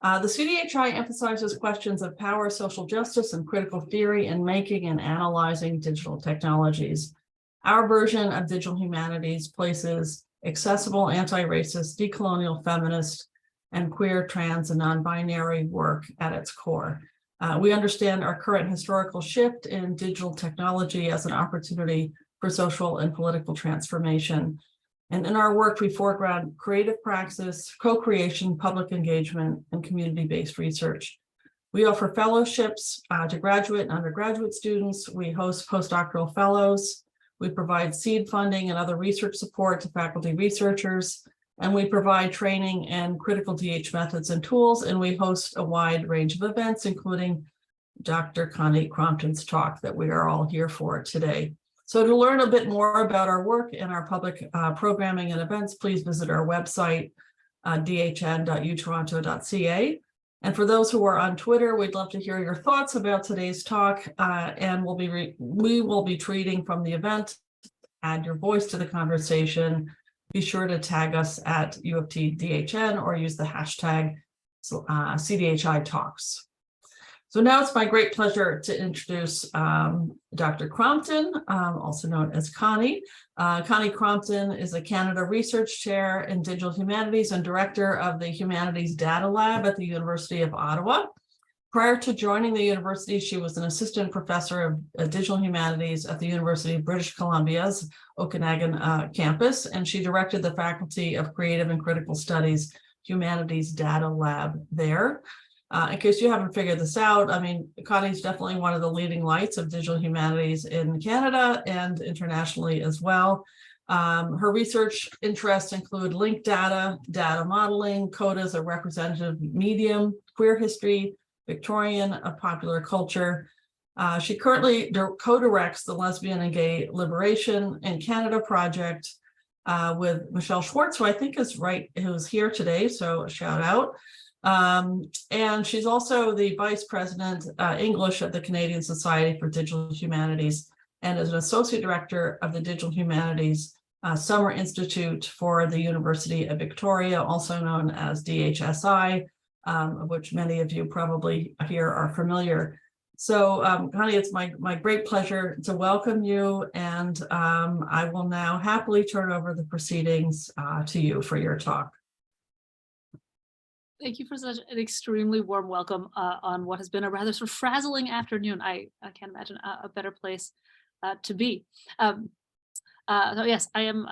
The CDHI emphasizes questions of power, social justice, and critical theory in making and analyzing digital technologies. Our version of digital humanities places accessible, anti-racist, decolonial, feminist, and queer, trans, and non-binary work at its core. We understand our current historical shift in digital technology as an opportunity for social and political transformation. And in our work, we foreground creative praxis, co-creation, public engagement, and community-based research. We offer fellowships to graduate and undergraduate students. We host postdoctoral fellows. We provide seed funding and other research support to faculty researchers. And we provide training and critical DH methods and tools. And we host a wide range of events, including Dr. Connie Crompton's talk that we are all here for today. So to learn a bit more about our work and our public programming and events, please visit our website, dhn.utoronto.ca. And for those who are on Twitter, we'd love to hear your thoughts about today's talk, and we will be tweeting from the event. Add your voice to the conversation. Be sure to tag us at U of T DHN or use the hashtag CDHI Talks. So now it's my great pleasure to introduce Dr. Crompton, also known as Connie. Connie Crompton is a Canada Research Chair in Digital Humanities and Director of the Humanities Data Lab at the University of Ottawa. Prior to joining the university, she was an assistant professor of digital humanities at the University of British Columbia's Okanagan campus, and she directed the Faculty of Creative and Critical Studies Humanities Data Lab there. In case you haven't figured this out, I mean, Connie's definitely one of the leading lights of digital humanities in Canada and internationally as well. Her research interests include linked data, data modeling, code as a representative medium, queer history, Victorian popular culture. She currently co-directs the Lesbian and Gay Liberation in Canada project with Michelle Schwartz, who I think is who's here today, so a shout out. And she's also the Vice President English at the Canadian Society for Digital Humanities and is an Associate Director of the Digital Humanities Summer Institute for the University of Victoria, also known as DHSI, of which many of you probably here are familiar. So Connie, it's my great pleasure to welcome you, and I will now happily turn over the proceedings to you for your talk. Thank you for such an extremely warm welcome on what has been a rather sort of frazzling afternoon. I can't imagine a better place to be. So yes, I am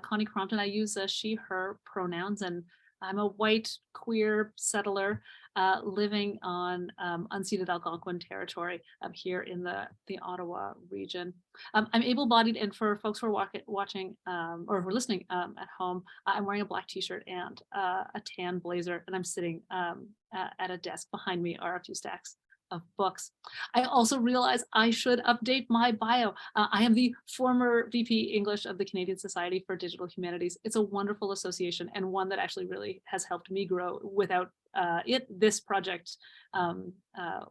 Connie Crompton. I use she, her pronouns, and I'm a white queer settler living on unceded Algonquin territory here in the Ottawa region. I'm able-bodied, and for folks who are watching or who are listening at home, I'm wearing a black t-shirt and a tan blazer, and I'm sitting at a desk. Behind me are a few stacks of books. I also realize I should update my bio. I am the former VP English of the Canadian Society for Digital Humanities. It's a wonderful association and one that actually really has helped me grow. Without it, this project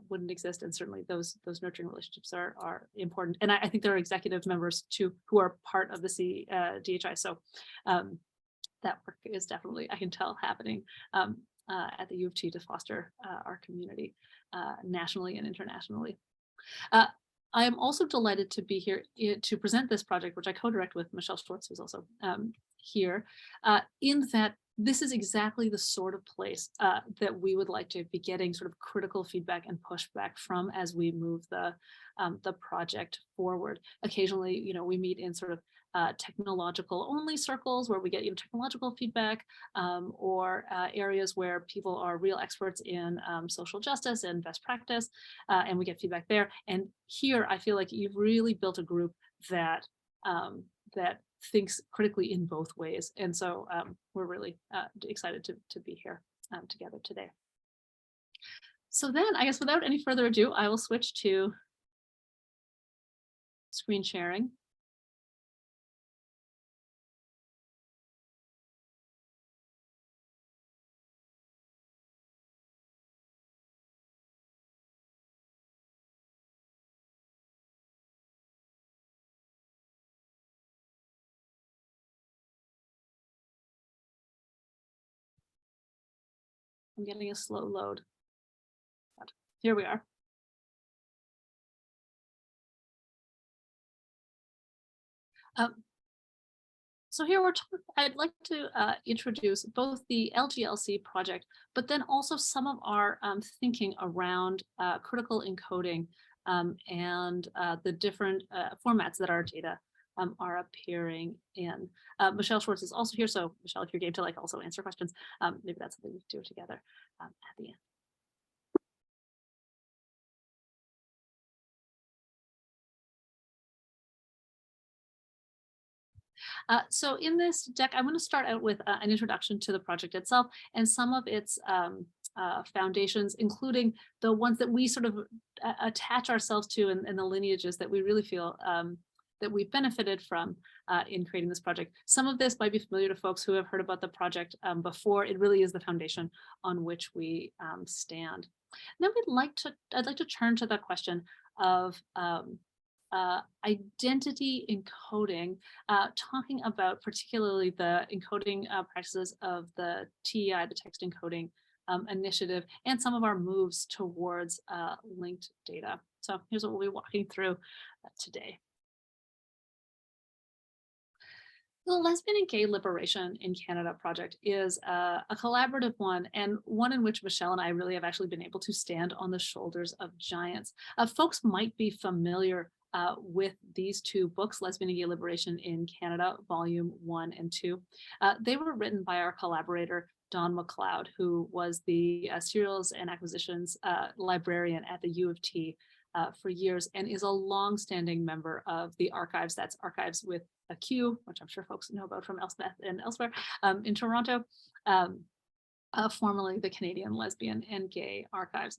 wouldn't exist, and certainly those nurturing relationships are important. And I think there are executive members too who are part of the CDHI. So that work is definitely, I can tell, happening at the U of T to foster our community nationally and internationally. I am also delighted to be here to present this project, which I co-direct with Michelle Schwartz, who's also here, in that this is exactly the sort of place that we would like to be getting sort of critical feedback and pushback from as we move the project forward. Occasionally, we meet in sort of technological only circles where we get technological feedback, or areas where people are real experts in social justice and best practice, and we get feedback there. And here I feel like you've really built a group that that thinks critically in both ways. And so we're really excited to be here together today. So then I guess without any further ado, I will switch to screen sharing. I'm getting a slow load. But here we are. So here I'd like to introduce both the LGLC project, but then also some of our thinking around critical encoding and the different formats that our data are appearing in. Michelle Schwartz is also here. So Michelle, if you're game to like also answer questions, maybe that's something we can do together at the end. So in this deck, I'm going to start out with an introduction to the project itself and some of its foundations, including the ones that we sort of attach ourselves to and the lineages that we really feel that we've benefited from in creating this project. Some of this might be familiar to folks who have heard about the project before. It really is the foundation on which we stand. Then I'd like to turn to the question of identity encoding, talking about particularly the encoding practices of the TEI, the Text Encoding Initiative, and some of our moves towards linked data. So here's what we'll be walking through today. The Lesbian and Gay Liberation in Canada project is a collaborative one, and one in which Michelle and I really have actually been able to stand on the shoulders of giants. Folks might be familiar with these two books, Lesbian and Gay Liberation in Canada, Volume 1 and 2. They were written by our collaborator, Don McLeod, who was the Serials and Acquisitions librarian at the U of T for years and is a long-standing member of the archives. That's archives with a Q, which I'm sure folks know about from Elspeth and elsewhere in Toronto, formerly the Canadian Lesbian and Gay Archives.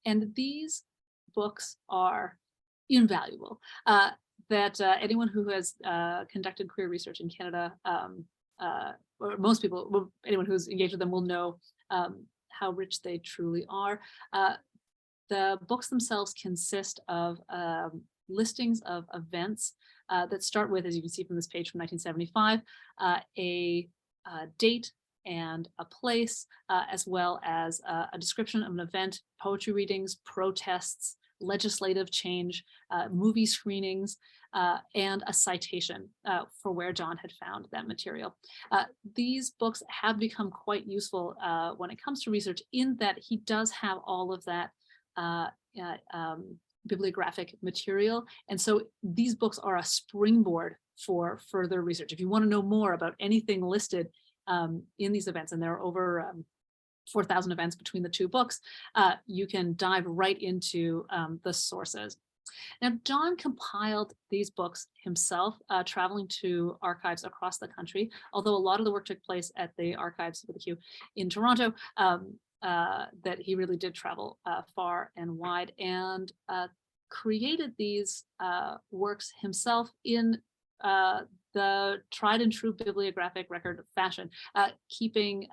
And these books are invaluable. That anyone who has conducted queer research in Canada, or most people, anyone who's engaged with them will know how rich they truly are. The books themselves consist of listings of events that start with, as you can see from this page from 1975, a date and a place, as well as a description of an event, poetry readings, protests, legislative change, movie screenings, and a citation for where John had found that material. These books have become quite useful when it comes to research in that he does have all of that bibliographic material. And so these books are a springboard for further research. If you want to know more about anything listed in these events, and there are over 4,000 events between the two books, you can dive right into the sources. Now, John compiled these books himself, traveling to archives across the country, although a lot of the work took place at the archives with a Q in Toronto, that he really did travel far and wide, and created these works himself in the tried and true bibliographic record fashion, keeping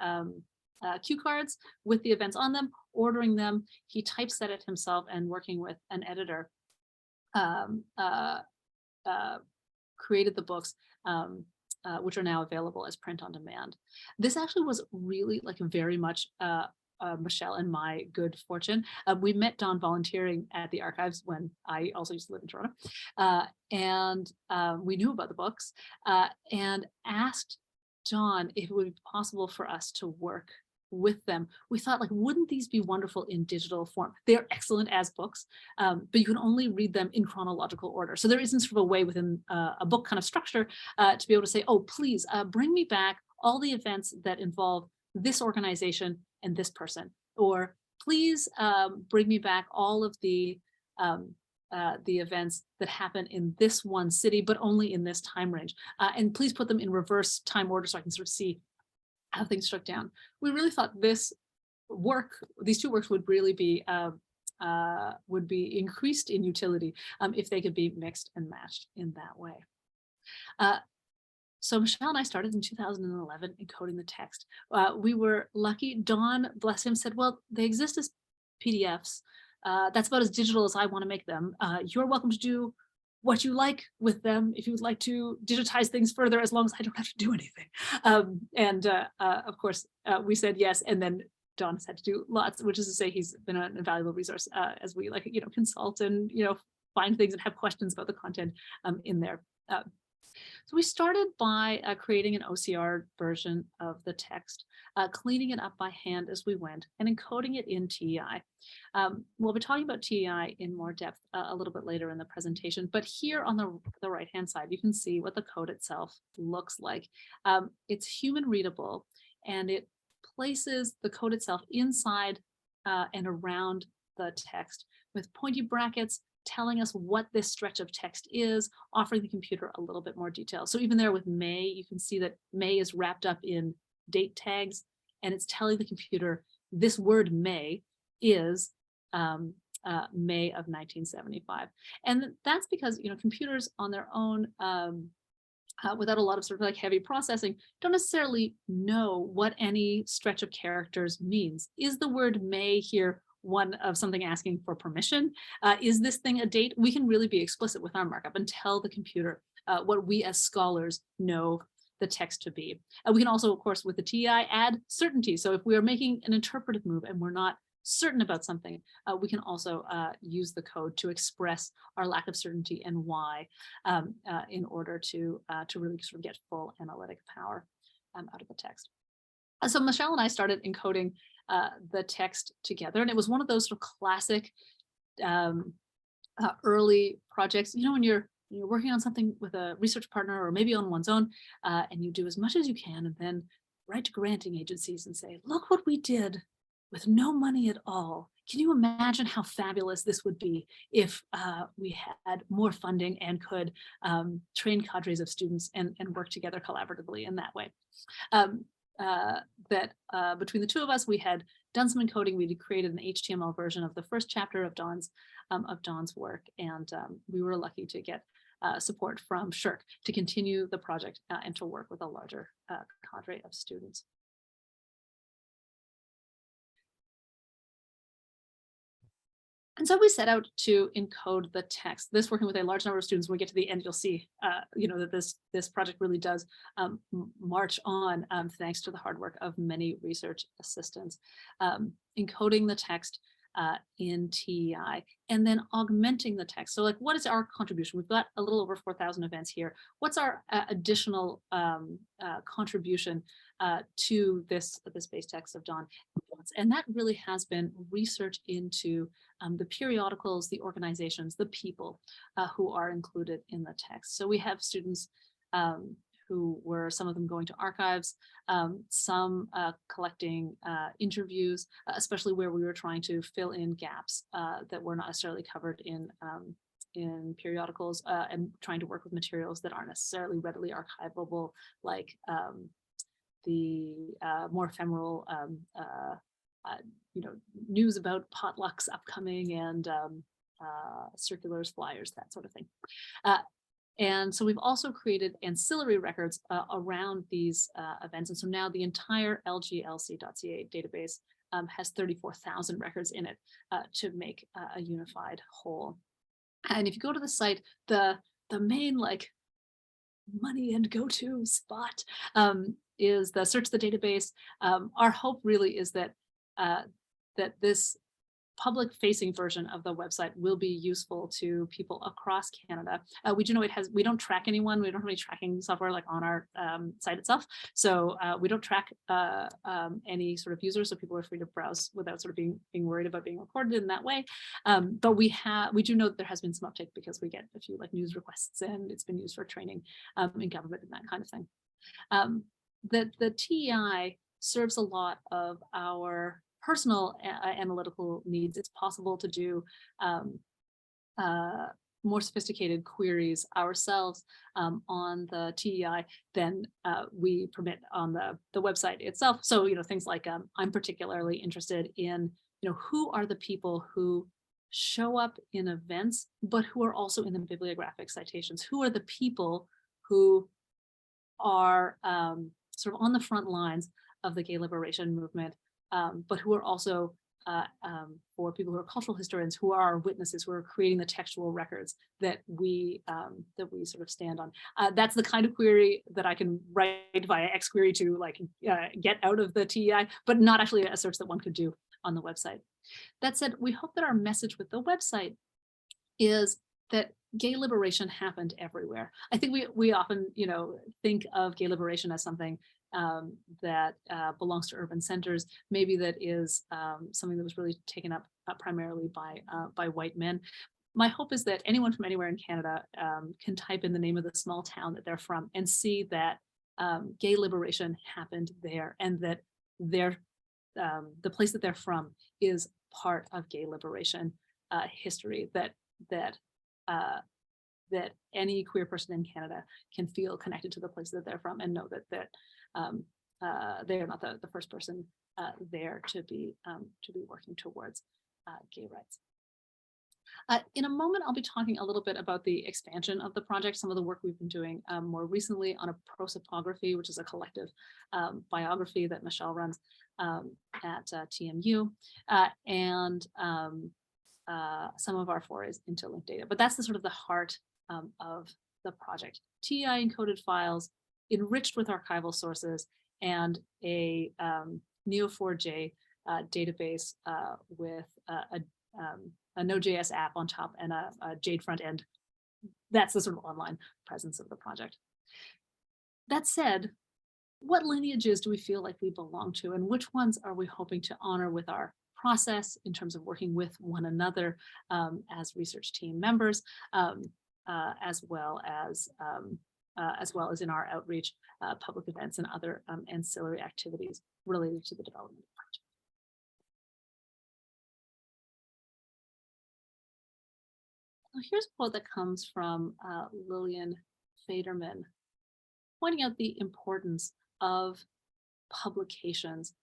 cue cards with the events on them, ordering them. He typeset it himself and working with an editor, created the books, which are now available as print on demand. This actually was really like very much Michelle and my good fortune. We met Don volunteering at the archives when I also used to live in Toronto, and we knew about the books and asked Don if it would be possible for us to work with them. We thought, like, wouldn't these be wonderful in digital form? They're excellent as books, but you can only read them in chronological order. So there isn't sort of a way within a book kind of structure to be able to say, oh, please bring me back all the events that involve this organization and this person, or please bring me back all of the events that happen in this one city, but only in this time range. And please put them in reverse time order so I can sort of see how things struck down. We really thought these two works would really be increased in utility if they could be mixed and matched in that way. So Michelle and I started in 2011 encoding the text. We were lucky. Don, bless him, said, well, they exist as PDFs. That's about as digital as I want to make them. You're welcome to do what you like with them if you would like to digitize things further, as long as I don't have to do anything. And of course, we said yes. And then Don has had to do lots, which is to say he's been an invaluable resource as we consult and, find things and have questions about the content in there. So we started by creating an OCR version of the text, cleaning it up by hand as we went, and encoding it in TEI. We'll be talking about TEI in more depth a little bit later in the presentation, but here on the right-hand side, you can see what the code itself looks like. It's human readable, and it places the code itself inside and around the text with pointy brackets telling us what this stretch of text is, offering the computer a little bit more detail. So even there with May, you can see that May is wrapped up in date tags, and it's telling the computer this word May is May of 1975. And that's because, computers on their own, without a lot of sort of like heavy processing, don't necessarily know what any stretch of characters means. Is the word May here one of something asking for permission? Is this thing a date? We can really be explicit with our markup and tell the computer what we as scholars know the text to be. We can also, of course, with the TEI add certainty. So if we are making an interpretive move and we're not certain about something, we can also use the code to express our lack of certainty and why in order to really sort of get full analytic power out of the text. So Michelle and I started encoding the text together, and it was one of those sort of classic early projects. When you're working on something with a research partner or maybe on one's own, and you do as much as you can, and then write to granting agencies and say, "Look what we did with no money at all. Can you imagine how fabulous this would be if we had more funding and could train cadres of students and work together collaboratively in that way?" Between the two of us, we had done some encoding. We had created an HTML version of the first chapter of Don's work, and we were lucky to get support from Shirk to continue the project and to work with a larger cadre of students. And so we set out to encode the text. This working with a large number of students. When we get to the end, you'll see, that this project really does march on thanks to the hard work of many research assistants. Encoding the text in TEI and then augmenting the text. So what is our contribution? We've got a little over 4,000 events here. What's our additional contribution to this base text of Don? And that really has been research into the periodicals, the organizations, the people who are included in the text. So we have students who were, some of them going to archives, some collecting interviews, especially where we were trying to fill in gaps that were not necessarily covered in periodicals, and trying to work with materials that aren't necessarily readily archivable, like the more ephemeral news about potlucks upcoming and circulars, flyers, that sort of thing. And so we've also created ancillary records around these events. And so now the entire lglc.ca database has 34,000 records in it to make a unified whole. And if you go to the site, the main money and go-to spot is the search the database. Our hope really is that this public-facing version of the website will be useful to people across Canada. We do know we don't track anyone. We don't have any tracking software on our site itself. So we don't track any sort of users, so people are free to browse without sort of being worried about being recorded in that way. But we do know that there has been some uptake because we get a few news requests, and it's been used for training in government and that kind of thing. The TEI serves a lot of our personal analytical needs. It's possible to do more sophisticated queries ourselves on the TEI than we permit on the website itself. So, things like I'm particularly interested in, who are the people who show up in events, but who are also in the bibliographic citations? Who are the people who are sort of on the front lines of the gay liberation movement, but who are also for people who are cultural historians, who are our witnesses, who are creating the textual records that we sort of stand on. That's the kind of query that I can write via Xquery to like get out of the TEI, but not actually a search that one could do on the website. That said, we hope that our message with the website is that gay liberation happened everywhere. I think we often, think of gay liberation as something that belongs to urban centers, maybe that is something that was really taken up primarily by white men. My hope is that anyone from anywhere in Canada can type in the name of the small town that they're from and see that gay liberation happened there, and that the place that they're from is part of gay liberation history, that any queer person in Canada can feel connected to the place that they're from, and know that they are not the first person there to be working towards gay rights. In a moment, I'll be talking a little bit about the expansion of the project, some of the work we've been doing more recently on a prosopography, which is a collective biography that Michelle runs at TMU, and some of our forays into linked data. But that's the sort of the heart of the project. TEI encoded files enriched with archival sources and a Neo4j database with a Node.js app on top and a Jade front end. That's the sort of online presence of the project. That said, what lineages do we feel like we belong to, and which ones are we hoping to honor with our process in terms of working with one another as research team members, as well as in our outreach, public events, and other ancillary activities related to the development of the project. So here's a quote that comes from Lillian Faderman, pointing out the importance of publications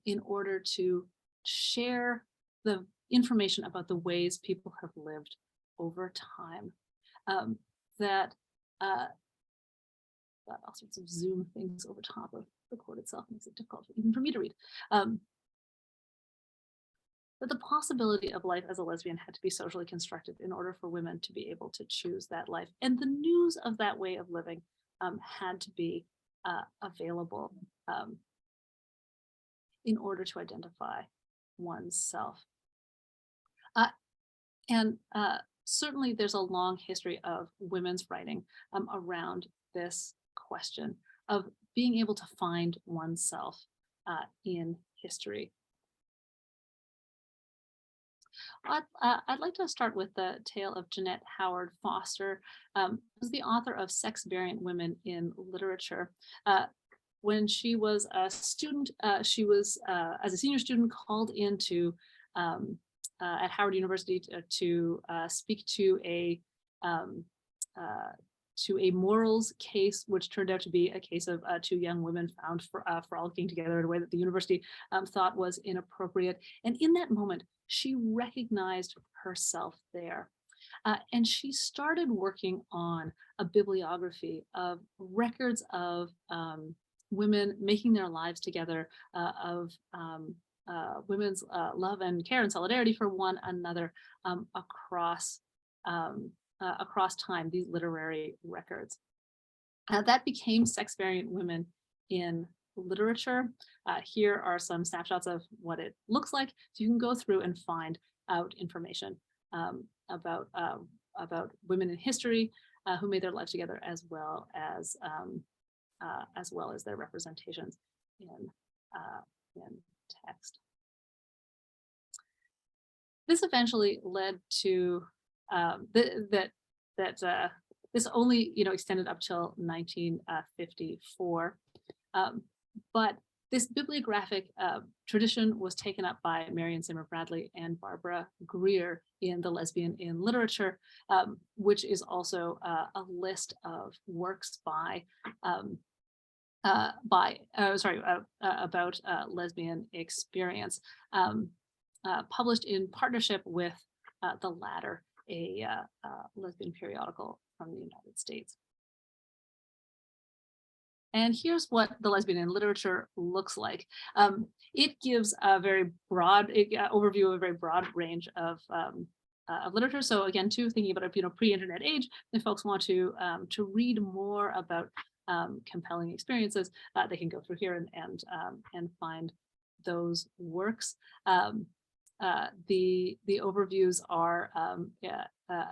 in order to share the information about the ways people have lived over time. Got all sorts of Zoom things over top of the quote itself, makes it difficult even for me to read. That the possibility of life as a lesbian had to be socially constructed in order for women to be able to choose that life. And the news of that way of living had to be available in order to identify oneself. Certainly there's a long history of women's writing around this question of being able to find oneself in history. I'd like to start with the tale of Jeanette Howard Foster, who's the author of Sex Variant Women in Literature. When she was a student, she was, as a senior student, called into at Howard University to speak to a morals case, which turned out to be a case of two young women found frolicking together in a way that the university thought was inappropriate. And in that moment, she recognized herself there. And she started working on a bibliography of records of women making their lives together, of women's love and care and solidarity for one another across time, these literary records. That became Sex Variant Women in Literature. Here are some snapshots of what it looks like. So you can go through and find out information about women in history who made their lives together, as well as their representations in text. This eventually led to this only extended up till 1954, but this bibliographic tradition was taken up by Marion Zimmer Bradley and Barbara Greer in The Lesbian in Literature, which is also a list of works about lesbian experience, published in partnership with The Ladder, a lesbian periodical from the United States. And here's what the lesbian in literature looks like. It gives a very broad overview of a very broad range of literature. So again, too, thinking about a pre-internet age, if folks want to read more about compelling experiences, they can go through here and find those works. The overviews are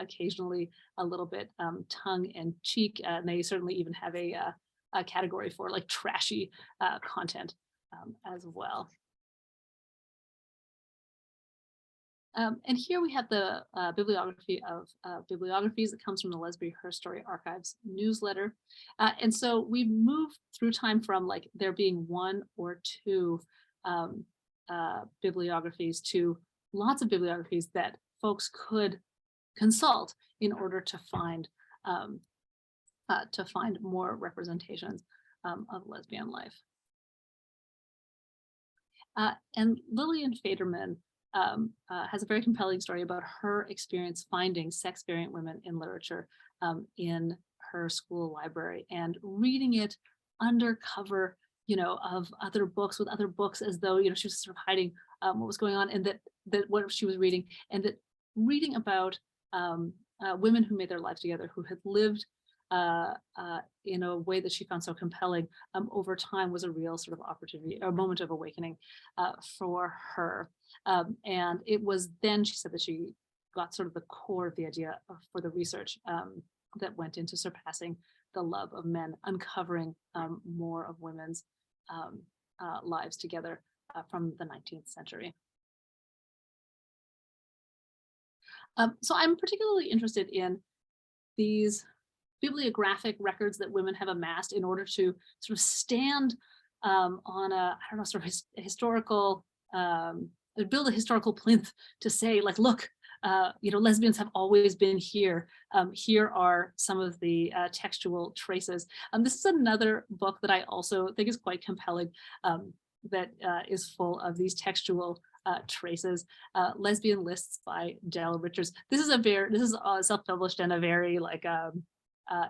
occasionally a little bit tongue in cheek, and they certainly even have a category for like trashy content as well. And here we have the bibliography of bibliographies that comes from the Lesbian Her Story Archives newsletter. And so we move through time from like there being one or two bibliographies to lots of bibliographies that folks could consult in order to find more representations of lesbian life. And Lillian Faderman has a very compelling story about her experience finding sex variant women in literature in her school library and reading it undercover, of other books with other books, as though, she was sort of hiding what was going on, and that what she was reading, and that reading about women who made their lives together, who had lived in a way that she found so compelling over time, was a real sort of opportunity, a moment of awakening for her. And it was then, she said, that she got sort of the core of the idea for the research that went into surpassing the love of men, uncovering more of women's lives together from the 19th century. So I'm particularly interested in these bibliographic records that women have amassed in order to sort of stand on a, I don't know, sort of historical, build a historical plinth to say, like, look, lesbians have always been here. Here are some of the textual traces. This is another book that I also think is quite compelling, that is full of these textual traces. Lesbian Lists by Dell Richards. This is self-published and a very like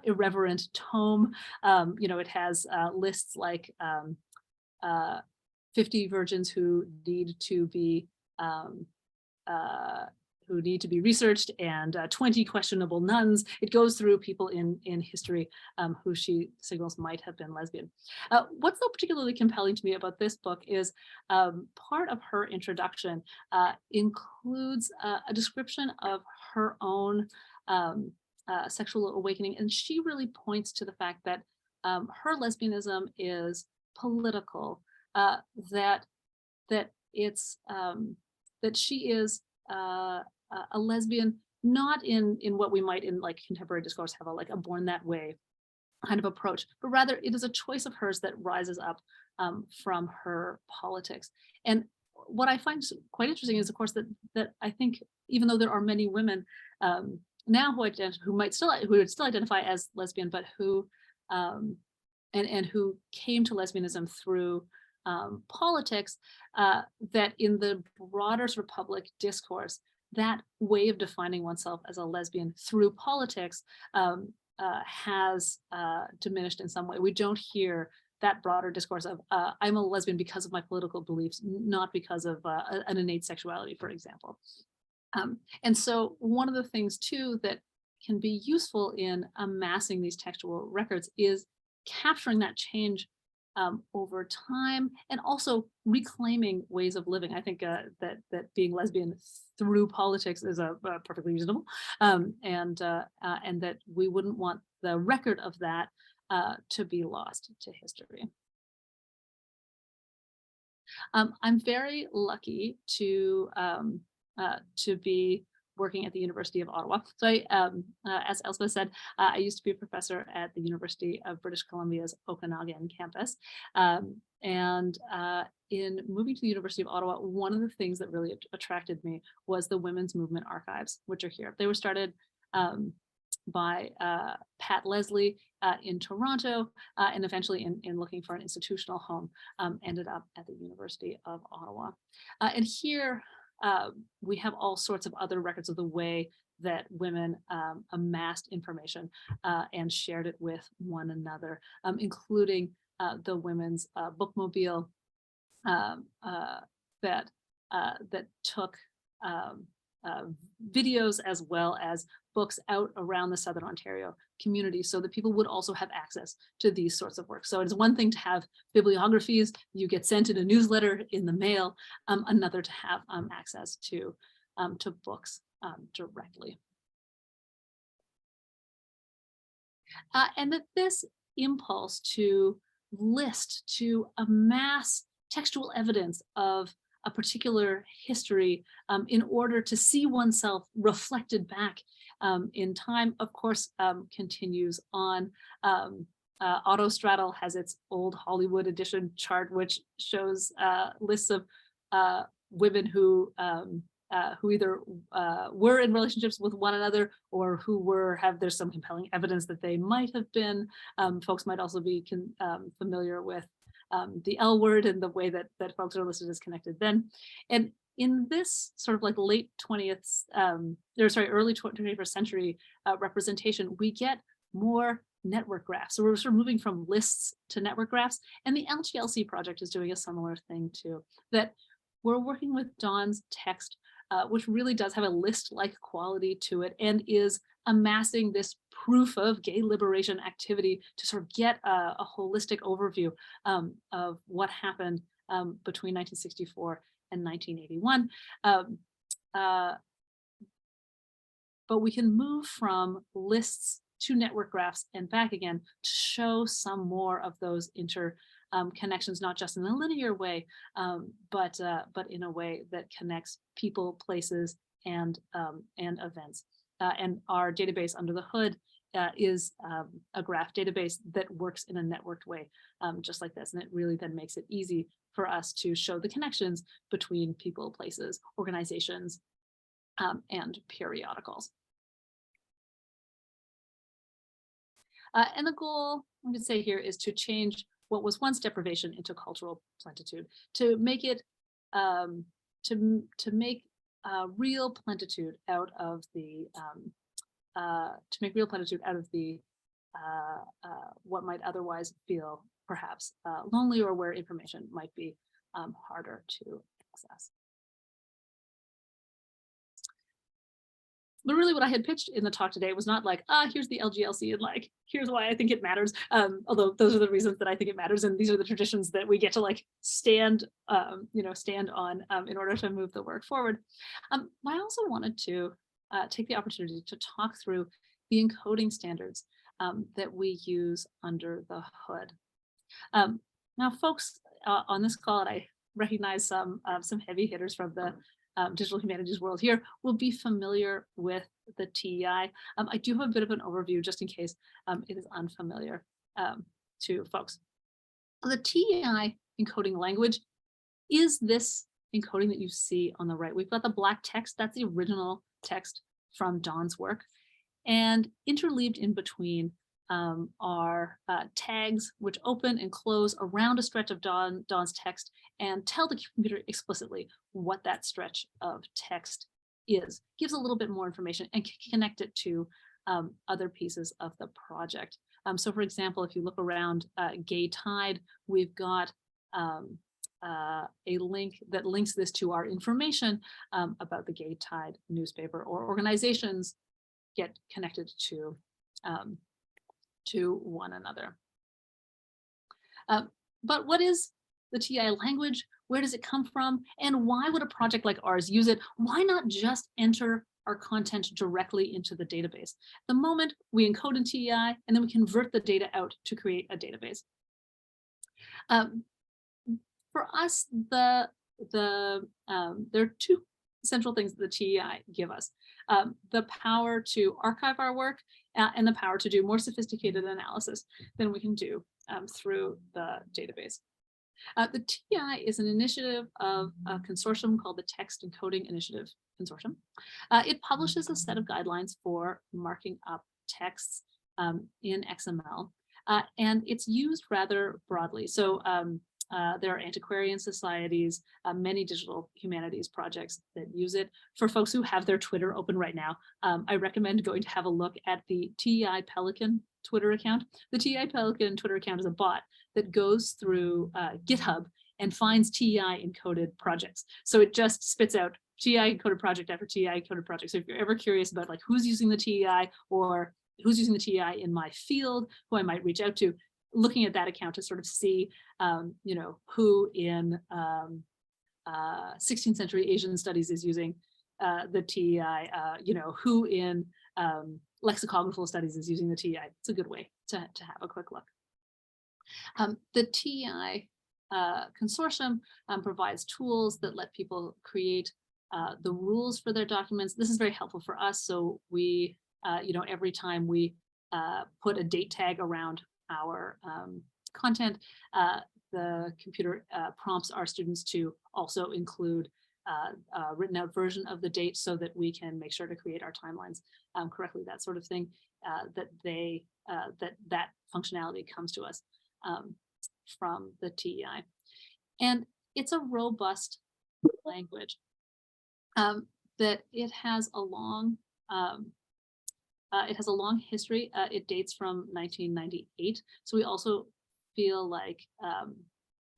irreverent tome. It has lists like 50 virgins who need to be researched, and 20 questionable nuns. It goes through people in history who she signals might have been lesbian. What's so particularly compelling to me about this book is part of her introduction includes a description of her own sexual awakening, and she really points to the fact that her lesbianism is political, that she is a lesbian, not in what we might in like contemporary discourse have a born that way kind of approach, but rather it is a choice of hers that rises up from her politics. And what I find quite interesting is, of course, that I think even though there are many women now who would still identify as lesbian, but who and who came to lesbianism through politics, that in the broader sort of public discourse, that way of defining oneself as a lesbian through politics has diminished in some way. We don't hear that broader discourse of I'm a lesbian because of my political beliefs, not because of an innate sexuality, for example. And so one of the things too that can be useful in amassing these textual records is capturing that change over time, and also reclaiming ways of living. I think that being lesbian through politics is perfectly reasonable, and that we wouldn't want the record of that to be lost to history. I'm very lucky to be working at the University of Ottawa. So as Elspeth said, I used to be a professor at the University of British Columbia's Okanagan campus. And in moving to the University of Ottawa, one of the things that really attracted me was the Women's Movement Archives, which are here. They were started by Pat Leslie in Toronto, and eventually in looking for an institutional home, ended up at the University of Ottawa. And here, we have all sorts of other records of the way that women amassed information and shared it with one another, including the women's bookmobile that took videos as well as books out around the Southern Ontario community so that people would also have access to these sorts of works. So it's one thing to have bibliographies you get sent in a newsletter in the mail, another to have access to books directly. And that this impulse to list, to amass textual evidence of a particular history in order to see oneself reflected back in time, of course, continues on. Autostraddle has its old Hollywood edition chart, which shows lists of women who either were in relationships with one another or who there's some compelling evidence that they might have been. Folks might also be familiar with the L word and the way that folks are listed as connected then. And in this sort of like late 20th, early 21st century representation, we get more network graphs. So we're sort of moving from lists to network graphs. And the LGLC project is doing a similar thing too, that we're working with Dawn's text, which really does have a list-like quality to it and is amassing this proof of gay liberation activity to sort of get a holistic overview of what happened between 1964 and 1981. But we can move from lists to network graphs and back again to show some more of those connections, not just in a linear way, but in a way that connects people, places, and events. And our database under the hood is a graph database that works in a networked way, just like this. And it really then makes it easy for us to show the connections between people, places, organizations, and periodicals. And the goal, I would say here, is to change what was once deprivation into cultural plentitude, to make it, to make real plentitude out of the, what might otherwise feel perhaps lonely, or where information might be harder to access. But really what I had pitched in the talk today was not like, here's the LGLC and like, here's why I think it matters. Although those are the reasons that I think it matters. And these are the traditions that we get to like stand on in order to move the work forward. I also wanted to take the opportunity to talk through the encoding standards that we use under the hood. Now, folks on this call, and I recognize some heavy hitters from the digital humanities world here, will be familiar with the TEI. I do have a bit of an overview just in case it is unfamiliar to folks. The TEI encoding language is this encoding that you see on the right. We've got the black text, that's the original text from Dawn's work. And interleaved in between are tags which open and close around a stretch of Dawn's text and tell the computer explicitly what that stretch of text is. Gives a little bit more information and can connect it to other pieces of the project. So for example, if you look around Gay Tide, we've got a link that links this to our information about the Gay Tide newspaper, or organizations get connected to one another. But what is the TEI language? Where does it come from? And why would a project like ours use it? Why not just enter our content directly into the database? The moment we encode in TEI, and then we convert the data out to create a database. For us, there are two central things that the TEI give us. The power to archive our work and the power to do more sophisticated analysis than we can do through the database. The TEI is an initiative of a consortium called the Text Encoding Initiative Consortium. It publishes a set of guidelines for marking up texts in XML, and it's used rather broadly. So there are antiquarian societies, many digital humanities projects that use it. For folks who have their Twitter open right now, I recommend going to have a look at the TEI Pelican Twitter account. The TEI Pelican Twitter account is a bot that goes through GitHub and finds TEI encoded projects. So it just spits out TEI encoded project after TEI encoded project. So if you're ever curious about like who's using the TEI or who's using the TEI in my field, who I might reach out to, looking at that account to sort of see, you know, who in 16th century Asian studies is using the TEI, you know, who in lexicographical studies is using the TEI. It's a good way to have a quick look. The TEI consortium provides tools that let people create the rules for their documents. This is very helpful for us. So we, you know, every time we put a date tag around our content, the computer prompts our students to also include a written out version of the date so that we can make sure to create our timelines correctly, that sort of thing, that functionality comes to us from the TEI. And it's a robust language that it has a long history. It dates from 1998. So we also feel like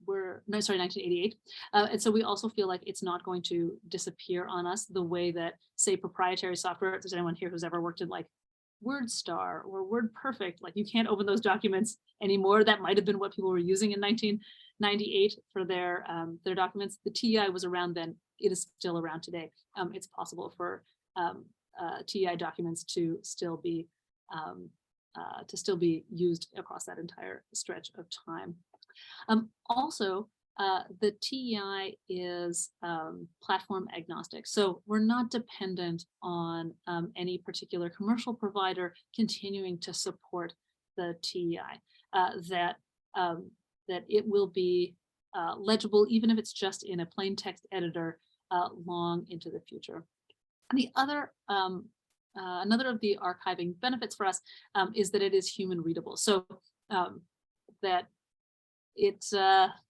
1988. And so we also feel like it's not going to disappear on us the way that, say, proprietary software, if there's anyone here who's ever worked in like WordStar or WordPerfect, like you can't open those documents anymore. That might have been what people were using in 1998 for their documents. The TEI was around then. It is still around today. It's possible for TEI documents to still be used across that entire stretch of time. Also, the TEI is platform agnostic. So we're not dependent on any particular commercial provider continuing to support the TEI, that it will be legible, even if it's just in a plain text editor long into the future. And the other, another of the archiving benefits for us is that it is human readable. So that it's,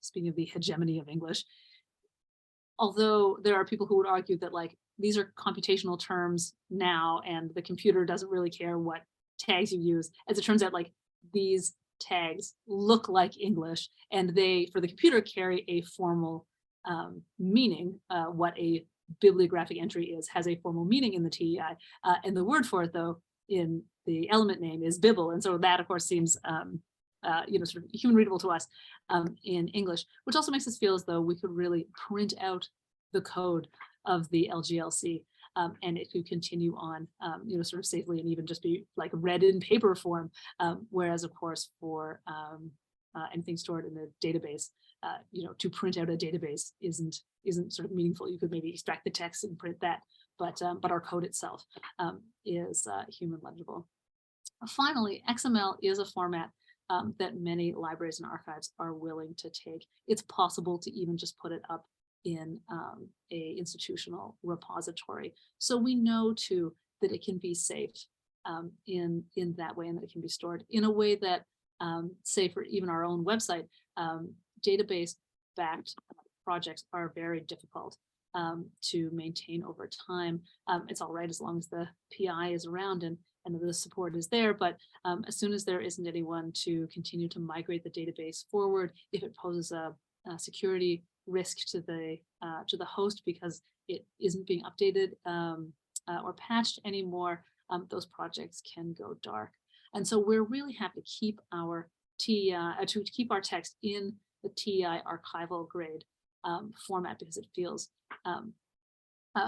speaking of the hegemony of English, although there are people who would argue that like these are computational terms now and the computer doesn't really care what tags you use, as it turns out, like these tags look like English and they, for the computer, carry a formal meaning. What a bibliographic entry is has a formal meaning in the TEI, and the word for it, though, in the element name is Bibble, and so that, of course, seems you know, sort of human readable to us in English, which also makes us feel as though we could really print out the code of the LGLC, and it could continue on, you know, sort of safely and even just be like read in paper form. Whereas, of course, for anything stored in the database, you know, to print out a database isn't sort of meaningful. You could maybe extract the text and print that, but our code itself is human legible. Finally, XML is a format that many libraries and archives are willing to take. It's possible to even just put it up in a institutional repository. So we know too that it can be safe in that way, and that it can be stored in a way that, say, for even our own website, database-backed projects are very difficult to maintain over time. It's all right as long as the PI is around and the support is there, but as soon as there isn't anyone to continue to migrate the database forward, if it poses a security risk to the host because it isn't being updated or patched anymore, those projects can go dark. And so we're really happy to keep our to keep our text in the TEI archival grade format because it feels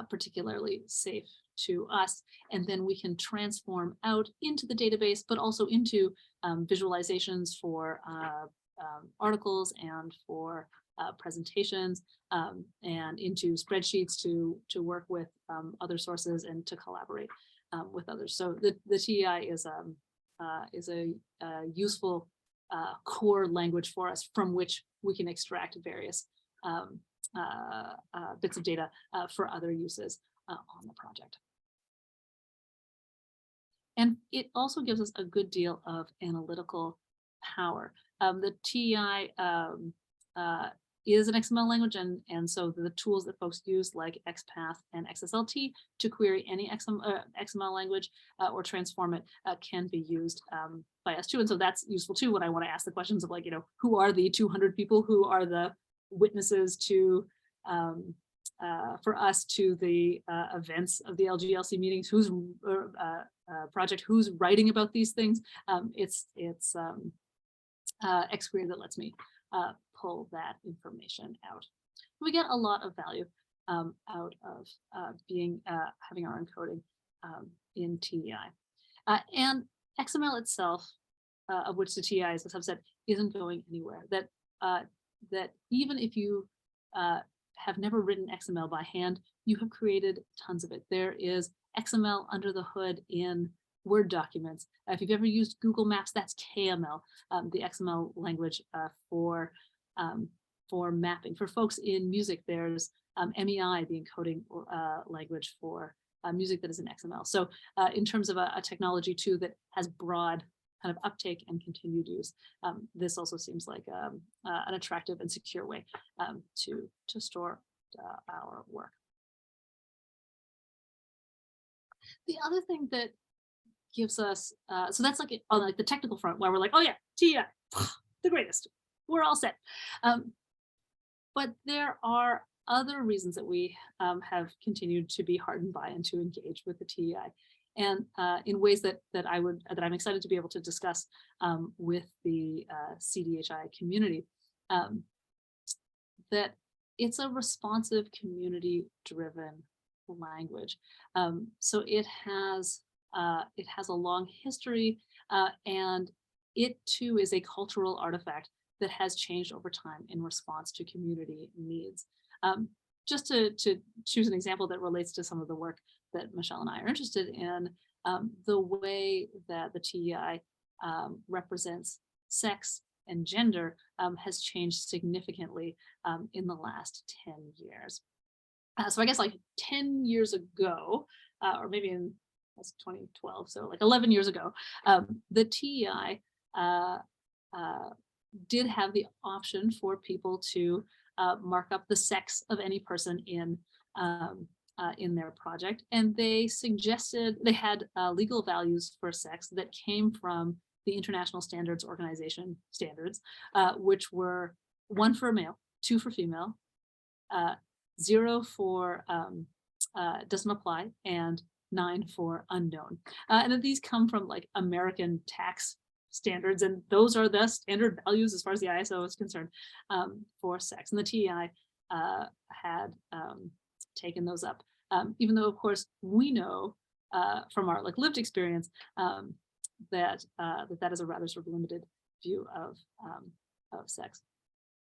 particularly safe to us. And then we can transform out into the database, but also into visualizations for articles and for presentations, and into spreadsheets to work with other sources and to collaborate with others. So the TEI is a useful core language for us from which we can extract various bits of data for other uses on the project. And it also gives us a good deal of analytical power. The TEI is an XML language, and so the tools that folks use like XPath and XSLT to query any XML language or transform it can be used by us too. And so that's useful too when I want to ask the questions of, like, you know, who are the 200 people who are the witnesses to for us to the events of the LGLC meetings, who's project, who's writing about these things. It's XQuery that lets me pull that information out. We get a lot of value out of having our encoding in TEI. And XML itself, of which the TEI is a subset, isn't going anywhere. That even if you have never written XML by hand, you have created tons of it. There is XML under the hood in Word documents. If you've ever used Google Maps, that's KML, the XML language for mapping. For folks in music, there's MEI, the encoding language for music that is in XML. So in terms of a technology too that has broad kind of uptake and continued use, this also seems like an attractive and secure way to store our work. The other thing that gives us, so that's like on like the technical front where we're like, oh yeah, TEI, the greatest, we're all set. But there are other reasons that we have continued to be heartened by and to engage with the TEI, and in ways that I'm excited to be able to discuss with the CDHI community. That it's a responsive, community-driven language. So it has a long history, and it too is a cultural artifact that has changed over time in response to community needs. Just to choose an example that relates to some of the work that Michelle and I are interested in, the way that the TEI represents sex and gender has changed significantly in the last 10 years. So I guess like 10 years ago, or maybe in 2012, so like 11 years ago, the TEI did have the option for people to mark up the sex of any person in their project, and they suggested they had legal values for sex that came from the International Standards Organization standards, which were 1 for male, 2 for female, 0 for doesn't apply, and 9 for unknown. And then these come from like American tax standards, and those are the standard values as far as the ISO is concerned for sex. And the TEI had taken those up, even though of course we know from our like lived experience that is a rather sort of limited view of sex.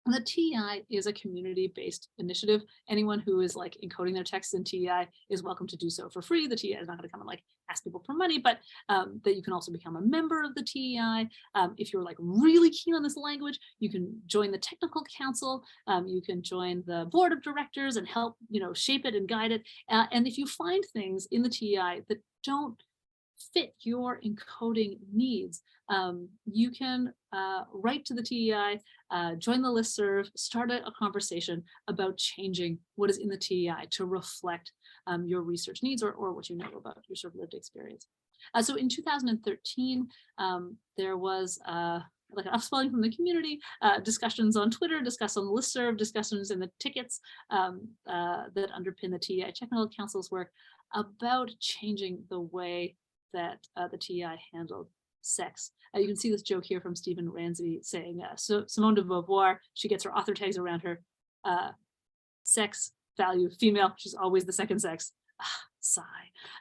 And the TEI is a community-based initiative. Anyone who is like encoding their texts in TEI is welcome to do so for free. The TEI is not going to come and like ask people for money, but that you can also become a member of the TEI. If you're like really keen on this language, you can join the technical council. You can join the board of directors and help, you know, shape it and guide it. And if you find things in the TEI that don't fit your encoding needs, you can write to the TEI, join the listserv, start a conversation about changing what is in the TEI to reflect your research needs or what you know about your sort of lived experience. So in 2013, there was like an upswelling from the community, discussions on Twitter, discussions on the listserv, discussions in the tickets that underpin the TEI technical council's work about changing the way that the TEI handled sex. You can see this joke here from Stephen Ramsey saying, so Simone de Beauvoir, she gets her author tags around her, sex, value, female, she's always the second sex, sigh.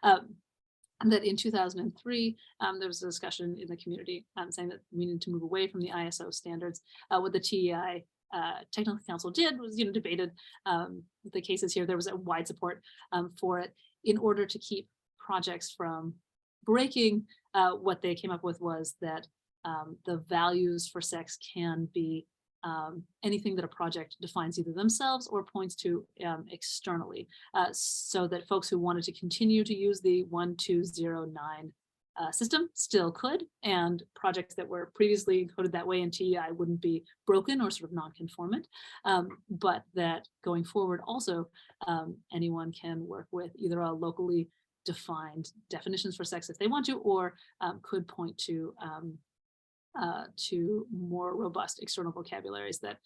And that in 2003, there was a discussion in the community saying that we need to move away from the ISO standards. What the TEI technical council did was, you know, debated the cases here. There was a wide support for it in order to keep projects from breaking. What they came up with was that the values for sex can be anything that a project defines either themselves or points to externally, so that folks who wanted to continue to use the 1209 system still could, and projects that were previously encoded that way in TEI wouldn't be broken or sort of non-conformant, but that going forward also anyone can work with either a locally defined definitions for sex if they want to, or could point to more robust external vocabularies that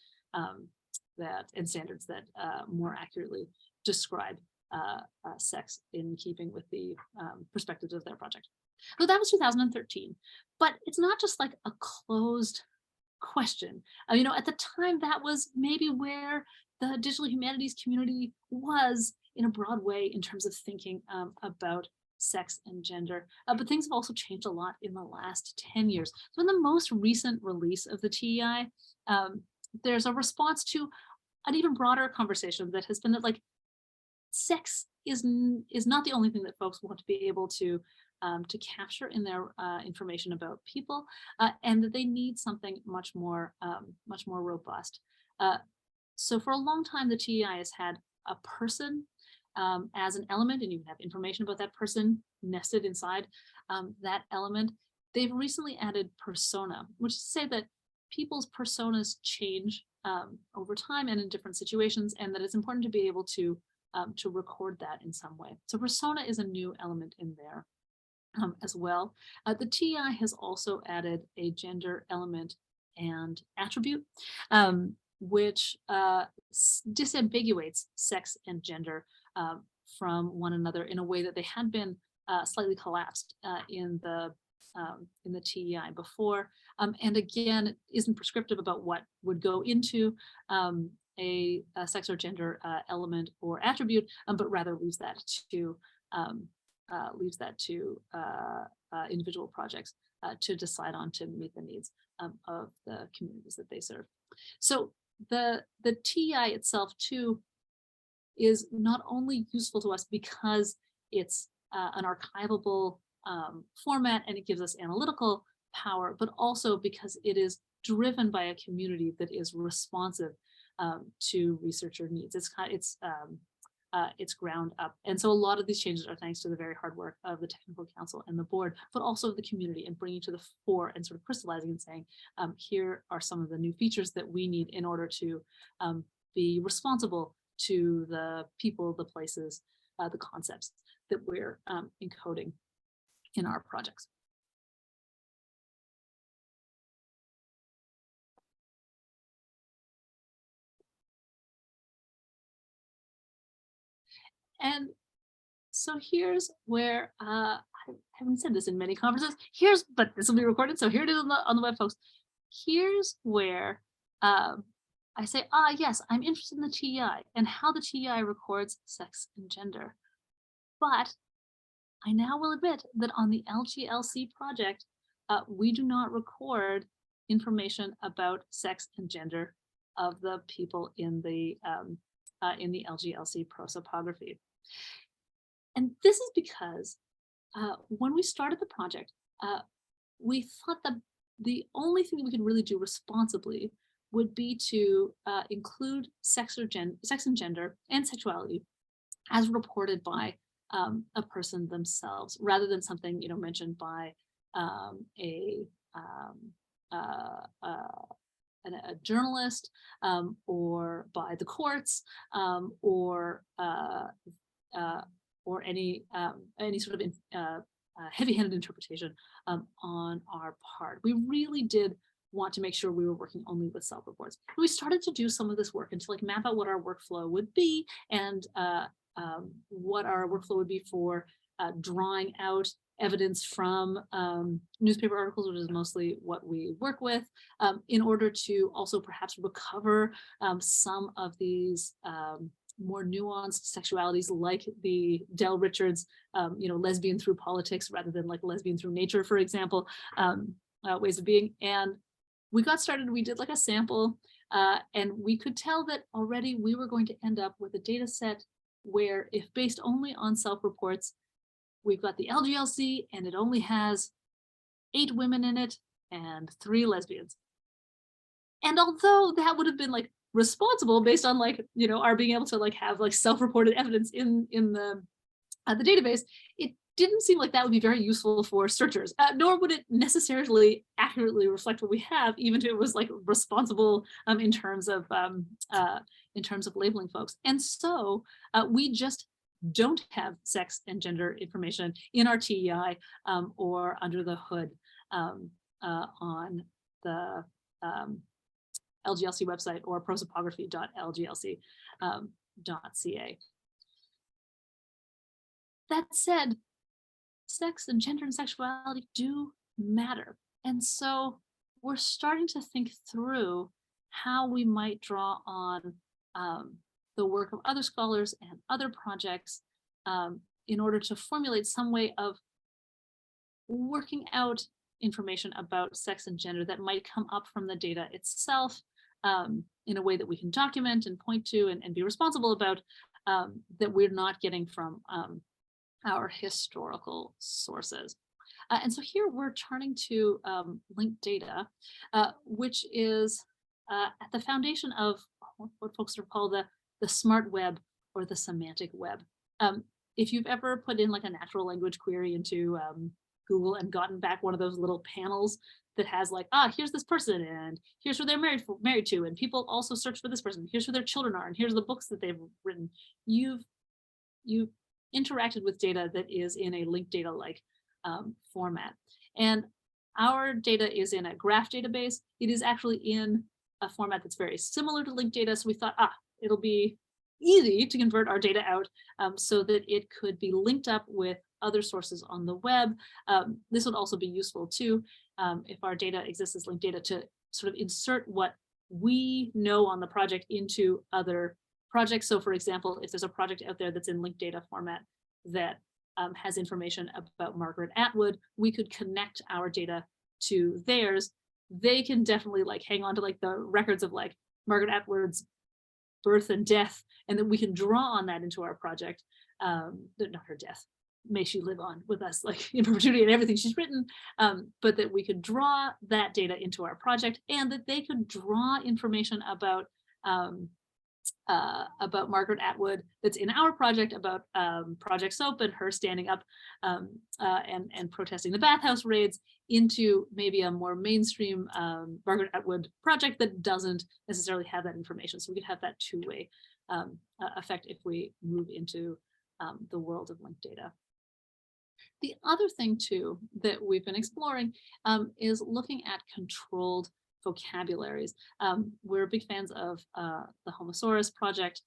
and standards that more accurately describe sex in keeping with the perspectives of their project. So that was 2013, but it's not just like a closed question. You know, at the time that was maybe where the digital humanities community was in a broad way in terms of thinking about sex and gender, but things have also changed a lot in the last 10 years. So in the most recent release of the TEI, there's a response to an even broader conversation that has been that like sex is not the only thing that folks want to be able to capture in their information about people, and that they need something much more robust. So for a long time, the TEI has had a person as an element, and you can have information about that person nested inside that element. They've recently added persona, which is to say that people's personas change over time and in different situations, and that it's important to be able to record that in some way. So persona is a new element in there as well. The TEI has also added a gender element and attribute, which disambiguates sex and gender from one another in a way that they had been slightly collapsed in the TEI before, and again isn't prescriptive about what would go into a sex or gender element or attribute, but rather leaves that to individual projects to decide on to meet the needs of the communities that they serve. So the TEI itself too is not only useful to us because it's an archivable format and it gives us analytical power, but also because it is driven by a community that is responsive to researcher needs. It's ground up. And so a lot of these changes are thanks to the very hard work of the technical council and the board, but also the community, and bringing to the fore and sort of crystallizing and saying, here are some of the new features that we need in order to be responsible to the people, the places, the concepts that we're encoding in our projects. And so here's where I haven't said this in many conferences. But this will be recorded, so here it is on the web, folks. Here's where I say, yes, I'm interested in the TEI and how the TEI records sex and gender. But I now will admit that on the LGLC project, we do not record information about sex and gender of the people in the LGLC prosopography. And this is because when we started the project, we thought that the only thing we could really do responsibly would be to include sex and gender and sexuality as reported by a person themselves, rather than something mentioned by a journalist or by the courts or any sort of heavy-handed interpretation on our part. We really did want to make sure we were working only with self-reports. We started to do some of this work and to map out what our workflow would be, and what our workflow would be for drawing out evidence from newspaper articles, which is mostly what we work with, in order to also perhaps recover some of these more nuanced sexualities, like the Del Richards, lesbian through politics rather than lesbian through nature, for example, ways of being. And we got started, we did a sample, and we could tell that already we were going to end up with a data set where, if based only on self-reports, we've got the LGLC and it only has 8 women in it and 3 lesbians. And although that would have been responsible based on our being able to have self-reported evidence in the database, it didn't seem like that would be very useful for searchers, nor would it necessarily accurately reflect what we have, even if it was like responsible in terms of labeling folks. And so we just don't have sex and gender information in our TEI or under the hood on the LGLC website or prosopography.lglc.ca. That said, sex and gender and sexuality do matter. And so we're starting to think through how we might draw on the work of other scholars and other projects in order to formulate some way of working out information about sex and gender that might come up from the data itself in a way that we can document and point to and be responsible about, that we're not getting from our historical sources. And so here we're turning to linked data, which is at the foundation of what folks are called the smart web or the semantic web. If you've ever put in like a natural language query into Google and gotten back one of those little panels that has like, here's this person and here's who they're married to, and people also search for this person, here's who their children are, and here's the books that they've written. You've interacted with data that is in a linked data like format. And our data is in a graph database. It is actually in a format that's very similar to linked data. So we thought, it'll be easy to convert our data out so that it could be linked up with other sources on the web. This would also be useful too, if our data exists as linked data, to sort of insert what we know on the project into other projects. So for example, if there's a project out there that's in linked data format that has information about Margaret Atwood, we could connect our data to theirs. They can definitely like hang on to like the records of like Margaret Atwood's birth and death, and then we can draw on that into our project. Not her death, may she live on with us like in perpetuity and everything she's written, but that we could draw that data into our project, and that they could draw information about Margaret Atwood that's in our project, about Project Soap and her standing up and protesting the bathhouse raids, into maybe a more mainstream Margaret Atwood project that doesn't necessarily have that information. So we could have that two-way effect if we move into the world of linked data. The other thing too that we've been exploring is looking at controlled vocabularies. We're big fans of the Homosaurus project,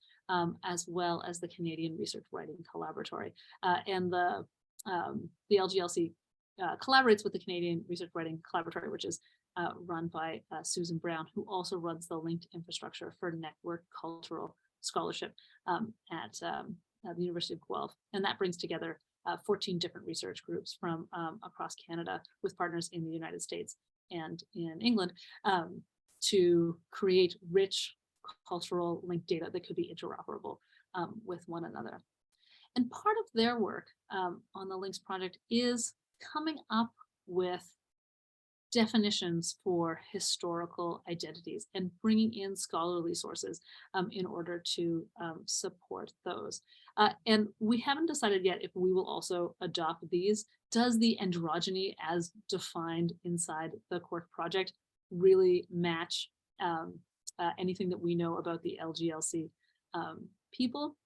as well as the Canadian Research Writing Collaboratory. And the LGLC collaborates with the Canadian Research Writing Collaboratory, which is run by Susan Brown, who also runs the linked infrastructure for network cultural scholarship at the University of Guelph. And that brings together 14 different research groups from across Canada with partners in the United States and in England to create rich cultural linked data that could be interoperable with one another. And part of their work on the Links project is coming up with definitions for historical identities and bringing in scholarly sources in order to support those. And we haven't decided yet if we will also adopt these. Does the androgyny as defined inside the Quark project really match anything that we know about the LGLC people?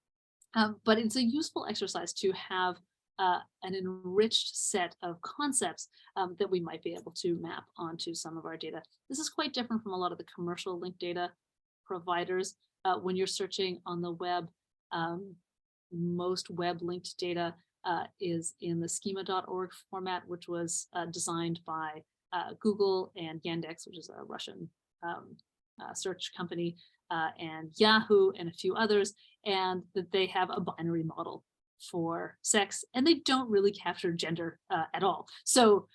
But it's a useful exercise to have an enriched set of concepts that we might be able to map onto some of our data. This is quite different from a lot of the commercial linked data providers. When you're searching on the web, most web linked data is in the schema.org format, which was designed by Google and Yandex, which is a Russian search company, and Yahoo and a few others, and that they have a binary model for sex, and they don't really capture gender at all. So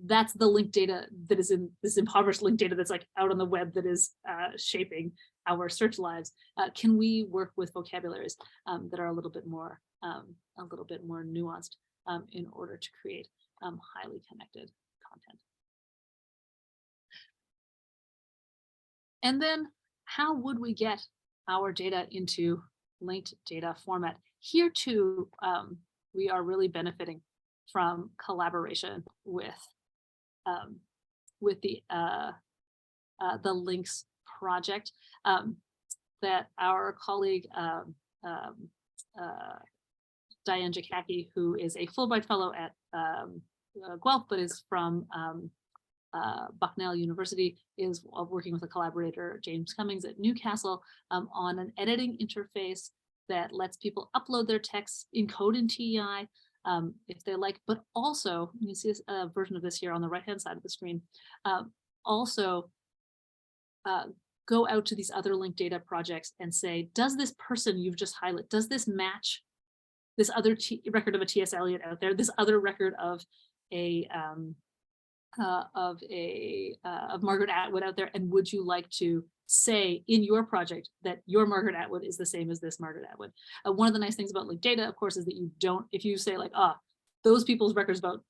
that's the linked data that is in this impoverished linked data that's like out on the web that is shaping our search lives. Can we work with vocabularies that are a little bit more nuanced in order to create highly connected content? And then how would we get our data into linked data format? Here too, we are really benefiting from collaboration with the Links project that our colleague Diane Jakacki, who is a Fulbright Fellow at Guelph, but is from Bucknell University, is working with a collaborator, James Cummings at Newcastle, on an editing interface that lets people upload their texts, encode in TEI if they like, but also, you can see a version of this here on the right-hand side of the screen, also go out to these other linked data projects and say, does this person you've just highlighted, does this match this other record of a T.S. Eliot out there, this other record of Margaret Atwood out there, and would you like to say in your project that your Margaret Atwood is the same as this Margaret Atwood? One of the nice things about linked data, of course, is that you don't, if you say like, those people's records about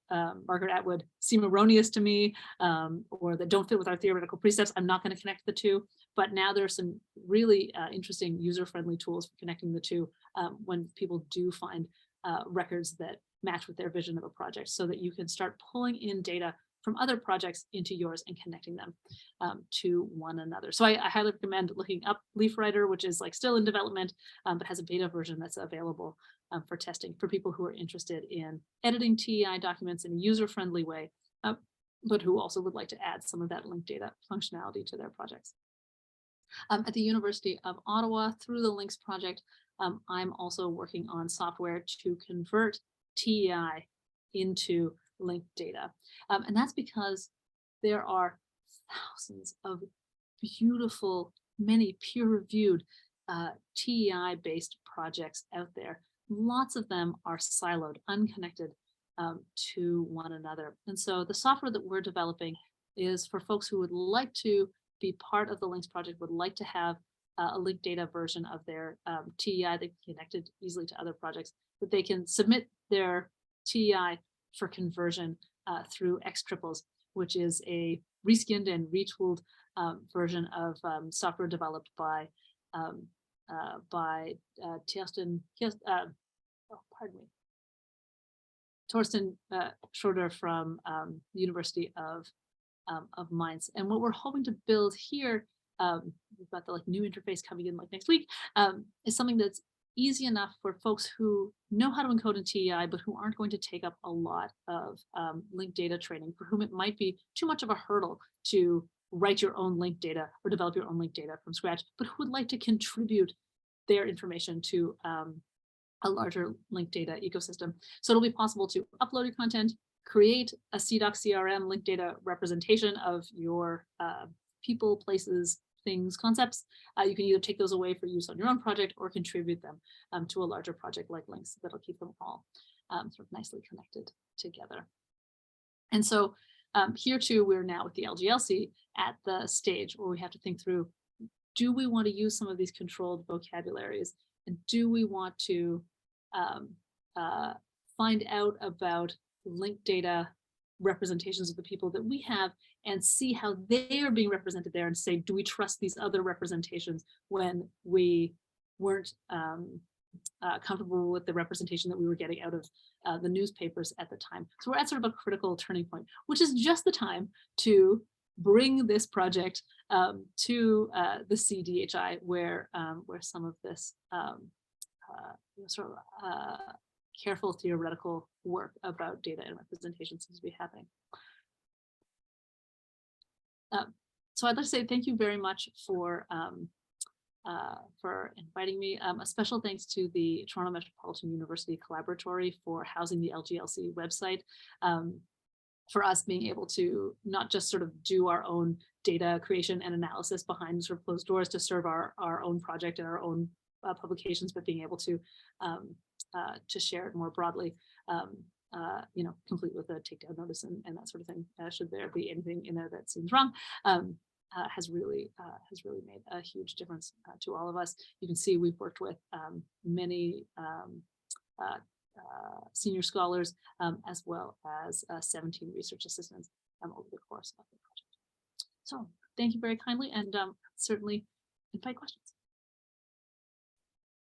Margaret Atwood seem erroneous to me, or that don't fit with our theoretical precepts, I'm not going to connect the two. But now there are some really interesting user-friendly tools for connecting the two when people do find records that match with their vision of a project, so that you can start pulling in data from other projects into yours and connecting them to one another. So I highly recommend looking up LeafWriter, which is like still in development, but has a beta version that's available for testing for people who are interested in editing TEI documents in a user-friendly way, but who also would like to add some of that linked data functionality to their projects. At the University of Ottawa, through the Links project, I'm also working on software to convert TEI into linked data. And that's because there are thousands of beautiful, many peer-reviewed TEI-based projects out there. Lots of them are siloed, unconnected to one another. And so the software that we're developing is for folks who would like to be part of the Links project, would like to have a linked data version of their TEI that connected easily to other projects, that they can submit their TEI for conversion through Xtriples, which is a reskinned and retooled version of software developed by Torsten Schroeder from the University of Mainz. And what we're hoping to build here, we've got the new interface coming in next week, is something that's easy enough for folks who know how to encode in TEI, but who aren't going to take up a lot of linked data training, for whom it might be too much of a hurdle to write your own linked data or develop your own linked data from scratch, but who would like to contribute their information to a larger linked data ecosystem. So it'll be possible to upload your content, create a CDOC CRM linked data representation of your people, places, things, concepts. You can either take those away for use on your own project or contribute them to a larger project like Links that'll keep them all sort of nicely connected together. And so here too, we're now with the LGLC at the stage where we have to think through, do we want to use some of these controlled vocabularies? And do we want to find out about linked data representations of the people that we have and see how they are being represented there, and say, do we trust these other representations when we weren't comfortable with the representation that we were getting out of the newspapers at the time? So we're at sort of a critical turning point, which is just the time to bring this project to the CDHI, where some of this sort of careful theoretical work about data and representation seems to be happening. So I'd like to say thank you very much for inviting me. A special thanks to the Toronto Metropolitan University Collaboratory for housing the LGLC website, for us being able to not just sort of do our own data creation and analysis behind sort of closed doors to serve our own project and our own publications, but being able to share it more broadly, complete with a takedown notice and that sort of thing. Should there be anything in there that seems wrong, has really made a huge difference to all of us. You can see we've worked with many senior scholars, as well as 17 research assistants over the course of the project. So thank you very kindly, and certainly invite questions.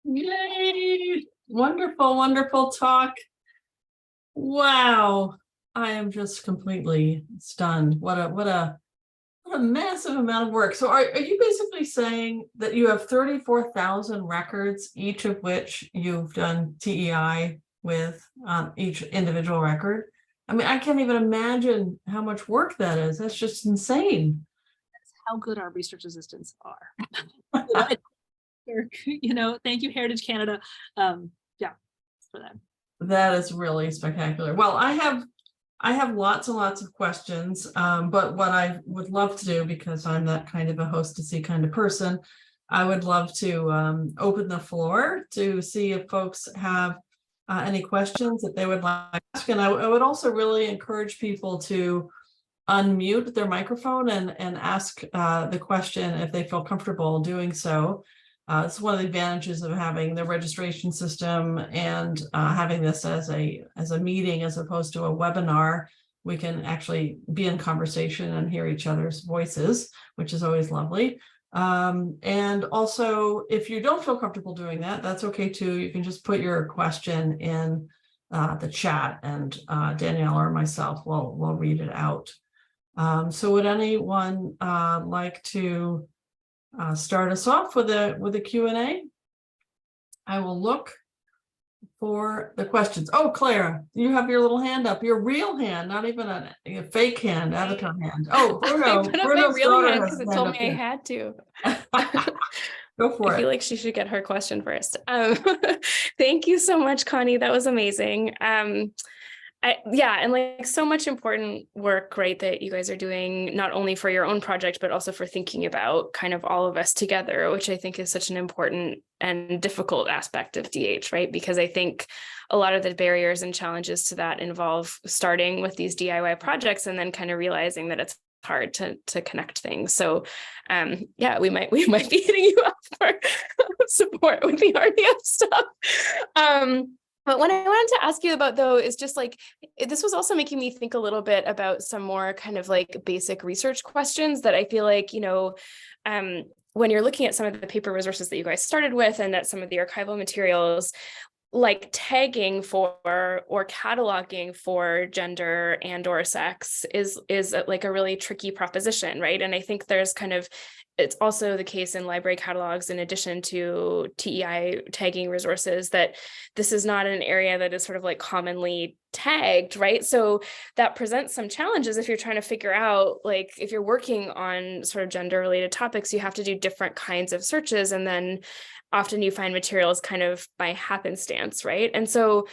Yay! Wonderful, wonderful talk. Wow. I am just completely stunned. What a massive amount of work. So are you basically saying that you have 34,000 records, each of which you've done TEI with each individual record? I mean, I can't even imagine how much work that is. That's just insane. That's how good our research assistants are. Thank you, Heritage Canada. Yeah, for that. That is really spectacular. Well, I have lots and lots of questions, but what I would love to do, because I'm that kind of a hostessy kind of person, I would love to open the floor to see if folks have any questions that they would like to ask. And I would also really encourage people to unmute their microphone and ask the question if they feel comfortable doing so. It's one of the advantages of having the registration system and having this as a meeting as opposed to a webinar. We can actually be in conversation and hear each other's voices, which is always lovely. And also, if you don't feel comfortable doing that, that's okay too. You can just put your question in the chat, and Danielle or myself will read it out. So would anyone like to start us off with a Q&A? I will look for the questions. Oh, Clara, you have your little hand up, your real hand, not even a fake hand, avatar hand. Oh, Bruno, I put up my Bruno's real daughter hand has because a it hand told up me I here. had to. Go for I it. feel like she should get her question first. Thank you so much, Connie. That was amazing. Yeah, and like so much important work, right, that you guys are doing, not only for your own project, but also for thinking about kind of all of us together, which I think is such an important and difficult aspect of DH, right? Because I think a lot of the barriers and challenges to that involve starting with these DIY projects and then kind of realizing that it's hard to connect things. So yeah, we might be hitting you up for support with the RDF stuff. But what I wanted to ask you about, though, is just like, this was also making me think a little bit about some more kind of like basic research questions that I feel like, when you're looking at some of the paper resources that you guys started with and at some of the archival materials, like tagging for or cataloging for gender and or sex is like a really tricky proposition, right? And I think there's it's also the case in library catalogs, in addition to TEI tagging resources, that this is not an area that is sort of like commonly tagged, right? So that presents some challenges if you're trying to figure out, like, if you're working on sort of gender related topics, you have to do different kinds of searches, and then often you find materials kind of by happenstance, right? And so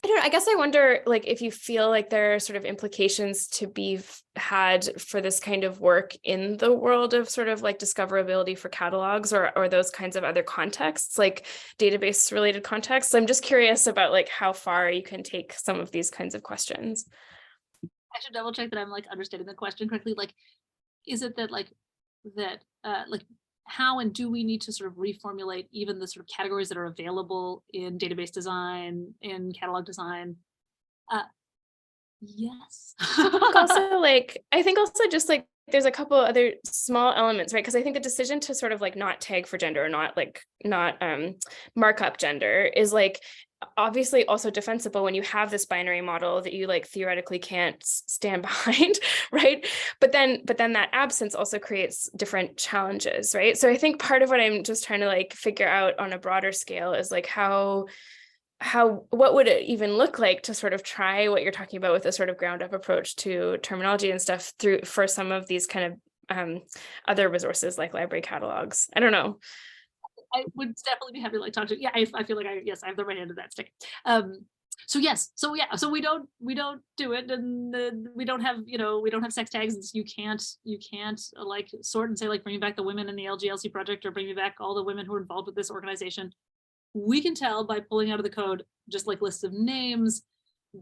I don't know, I guess I wonder, like, if you feel like there are sort of implications to be had for this kind of work in the world of sort of like discoverability for catalogs or those kinds of other contexts, like database related contexts. I'm just curious about like how far you can take some of these kinds of questions. I should double check that I'm like understanding the question correctly. Like, is it that like how and do we need to sort of reformulate even the sort of categories that are available in database design, in catalog design? Yes. I think also just like there's a couple other small elements, right? Because I think the decision to sort of like not tag for gender or not mark up gender is like obviously also defensible when you have this binary model that you like theoretically can't stand behind, right? But then that absence also creates different challenges, right? So I think part of what I'm just trying to like figure out on a broader scale is like what would it even look like to sort of try what you're talking about with a sort of ground up approach to terminology and stuff for some of these kind of other resources like library catalogs. I don't know. I would definitely be happy to like talk to you. Yeah, I feel like I have the right end of that stick. So we don't do it, and we don't have sex tags, and so you can't like sort and say like bring back the women in the LGLC project or bring me back all the women who are involved with this organization. We can tell by pulling out of the code just like lists of names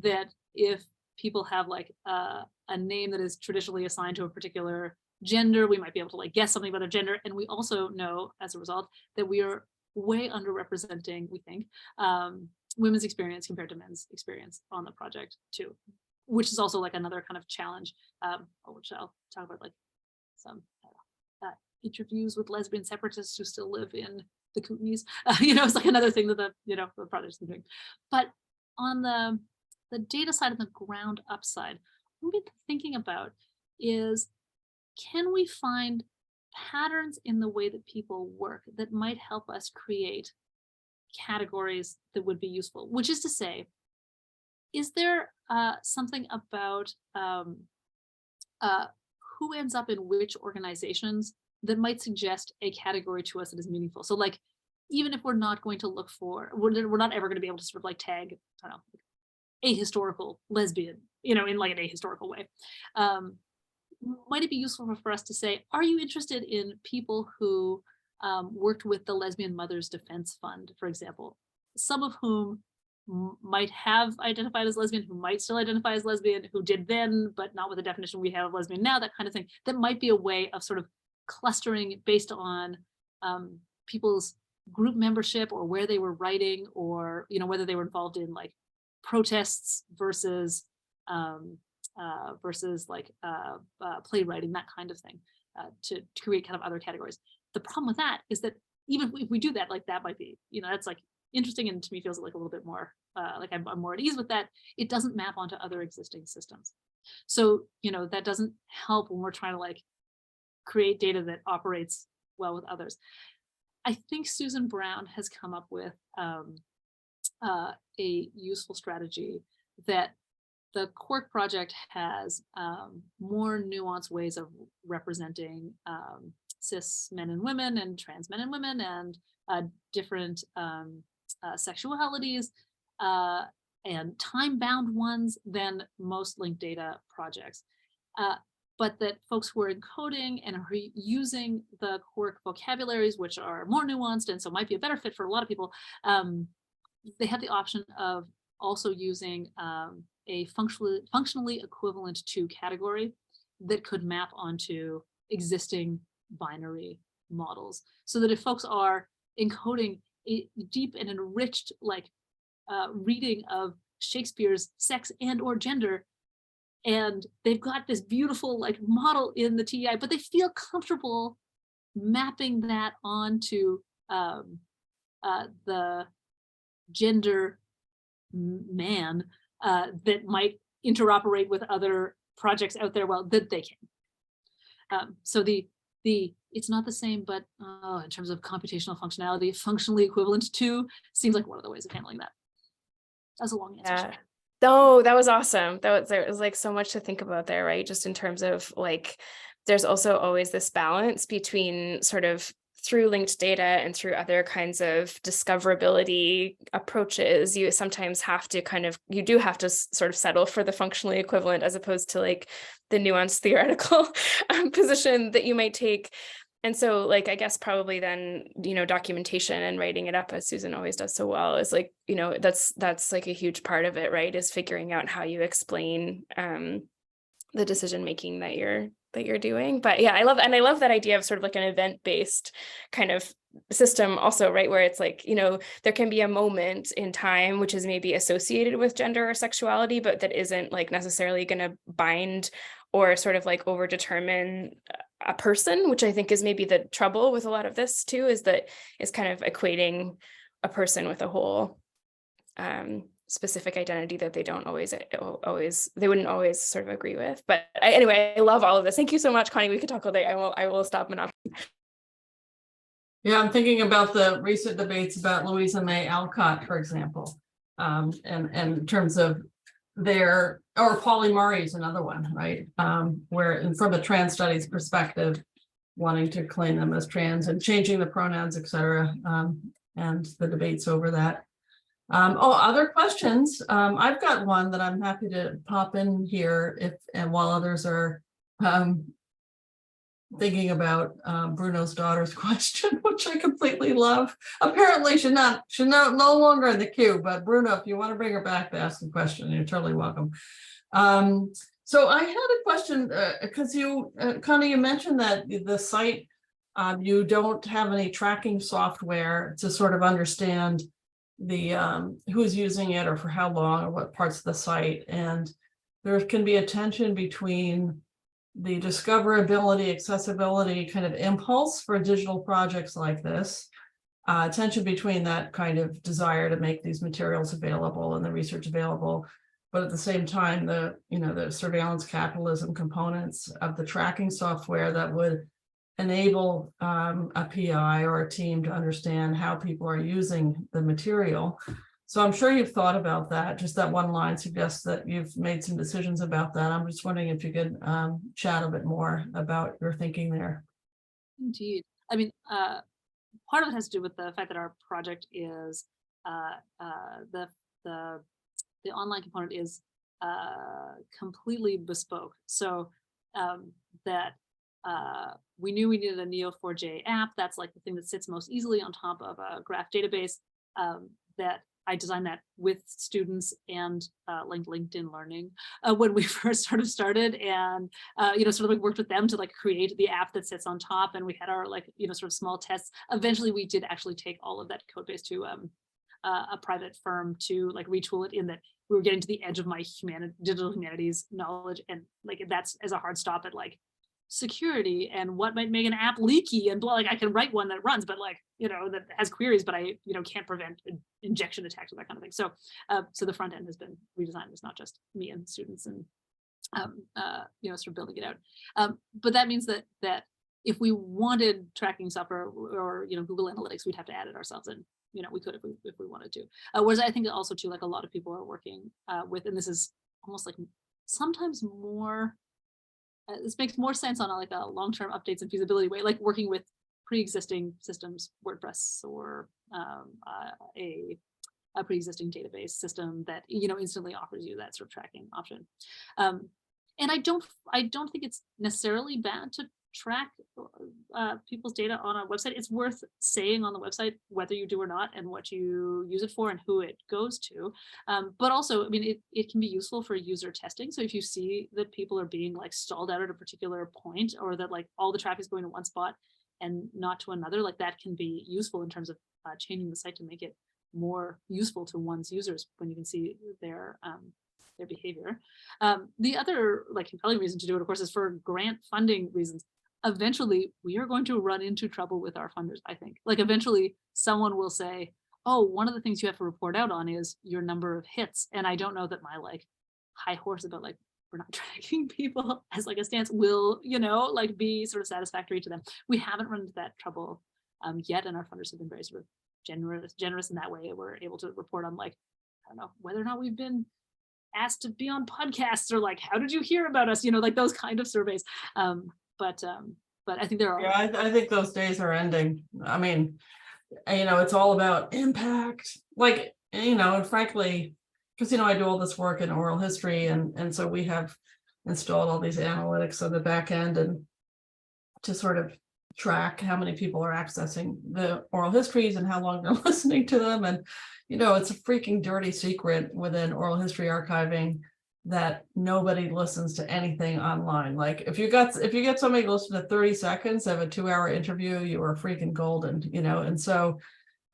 that if people have like a name that is traditionally assigned to a particular gender, we might be able to like guess something about their gender. And we also know as a result that we are way underrepresenting, we think, women's experience compared to men's experience on the project too, which is also like another kind of challenge, which I'll talk about like some interviews with lesbian separatists who still live in the Kootenays. It's like another thing that the project's been doing. But on the data side and the ground up side, what we've been thinking about is, can we find patterns in the way that people work that might help us create categories that would be useful? Which is to say, is there something about who ends up in which organizations that might suggest a category to us that is meaningful? So like, even if we're not going to look for, we're not ever going to be able to sort of like tag, I don't know, ahistorical lesbian, you know, in like an ahistorical way. Might it be useful for us to say, are you interested in people who worked with the Lesbian Mothers Defense Fund, for example, some of whom might have identified as lesbian, who might still identify as lesbian, who did then, but not with the definition we have of lesbian now, that kind of thing. That might be a way of sort of clustering based on people's group membership or where they were writing, or, you know, whether they were involved in like protests versus like playwriting, that kind of thing, to create kind of other categories. The problem with that is that even if we do that, like that might be, you know, that's like interesting, and to me feels like a little bit more like I'm more at ease with that. It doesn't map onto other existing systems. So, you know, that doesn't help when we're trying to like create data that operates well with others. I think Susan Brown has come up with a useful strategy that the Quark project has more nuanced ways of representing cis men and women and trans men and women and different sexualities and time-bound ones than most linked data projects. But that folks who are encoding and are using the Quark vocabularies, which are more nuanced and so might be a better fit for a lot of people, they have the option of also using a functionally equivalent to category that could map onto existing binary models. So that if folks are encoding a deep and enriched like reading of Shakespeare's sex and or gender, and they've got this beautiful like model in the TEI, but they feel comfortable mapping that onto the gender man that might interoperate with other projects out there, well, that they can. So it's not the same, but in terms of computational functionality, functionally equivalent to seems like one of the ways of handling that. That's a long answer. Yeah. Oh, that was awesome. There was like so much to think about there, right? Just in terms of like, there's also always this balance between sort of through linked data and through other kinds of discoverability approaches. You sometimes have to you do have to sort of settle for the functionally equivalent as opposed to like the nuanced theoretical position that you might take. And so like, I guess probably then, you know, documentation and writing it up, as Susan always does so well, is like, you know, that's like a huge part of it, right? Is figuring out how you explain the decision-making that you're doing. But yeah, I love that idea of sort of like an event-based kind of system also, right? Where it's like, you know, there can be a moment in time which is maybe associated with gender or sexuality, but that isn't like necessarily going to bind or sort of like over-determine a person, which I think is maybe the trouble with a lot of this too, is kind of equating a person with a whole specific identity that they wouldn't always sort of agree with. But anyway, I love all of this. Thank you so much, Connie. We could talk all day. I will stop monopoly. Yeah, I'm thinking about the recent debates about Louisa May Alcott, for example, and in terms of or Polly Murray is another one, right? Where from a trans studies perspective, wanting to claim them as trans and changing the pronouns, et cetera, and the debates over that. Other questions? I've got one that I'm happy to pop in here while others are thinking about Bruno's daughter's question, which I completely love. Apparently she's no longer in the queue, but Bruno, if you want to bring her back to ask a question, you're totally welcome. So I had a question because Connie, you mentioned that the site, you don't have any tracking software to sort of understand the who's using it or for how long or what parts of the site, and there can be a tension between the discoverability, accessibility kind of impulse for digital projects like this, tension between that kind of desire to make these materials available and the research available, but at the same time, the surveillance capitalism components of the tracking software that would enable a PI or a team to understand how people are using the material. So I'm sure you've thought about that. Just that one line suggests that you've made some decisions about that. I'm just wondering if you could chat a bit more about your thinking there. Indeed. I mean, part of it has to do with the fact that our project is the online component is completely bespoke. So that we knew we needed a Neo4j app. That's like the thing that sits most easily on top of a graph database. That I designed that with students and like LinkedIn Learning when we first sort of started, and sort of like worked with them to like create the app that sits on top. And we had our like sort of small tests. Eventually, we did actually take all of that code base to a private firm to like retool it, in that we were getting to the edge of my digital humanities knowledge, and like that's as a hard stop at like security and what might make an app leaky and blah. Like I can write one that runs, but like that has queries, but I can't prevent injection attacks or that kind of thing. So so the front end has been redesigned. It's not just me and students and sort of building it out. But that means that if we wanted tracking software or Google Analytics, we'd have to add it ourselves, and we could if we wanted to. Whereas I think also too, like a lot of people are working with, and this is almost like sometimes more. This makes more sense on a long-term updates and feasibility way, like working with pre-existing systems, WordPress, or a pre-existing database system that instantly offers you that sort of tracking option. And I don't think it's necessarily bad to track people's data on a website. It's worth saying on the website whether you do or not, and what you use it for and who it goes to. But also, I mean, it can be useful for user testing. So if you see that people are being like stalled out at a particular point, or that like all the traffic is going to one spot and not to another, like that can be useful in terms of changing the site to make it more useful to one's users when you can see their behavior. The other like compelling reason to do it, of course, is for grant funding reasons. Eventually, we are going to run into trouble with our funders, I think. Like eventually someone will say, oh, one of the things you have to report out on is your number of hits. And I don't know that my like high horse about like, we're not tracking people as like a stance will, like be sort of satisfactory to them. We haven't run into that trouble yet. And our funders have been very sort of generous in that way. We're able to report on like, I don't know, whether or not we've been asked to be on podcasts, or like, how did you hear about us? Like those kind of surveys. But I think there are. Yeah, I think those days are ending. I mean, it's all about impact. Like, and frankly, because I do all this work in oral history, and so we have installed all these analytics on the back end, and to sort of track how many people are accessing the oral histories and how long they're listening to them. And it's a freaking dirty secret within oral history archiving that nobody listens to anything online. Like if you get somebody to listen to 30 seconds of a 2-hour interview, you are freaking golden, and so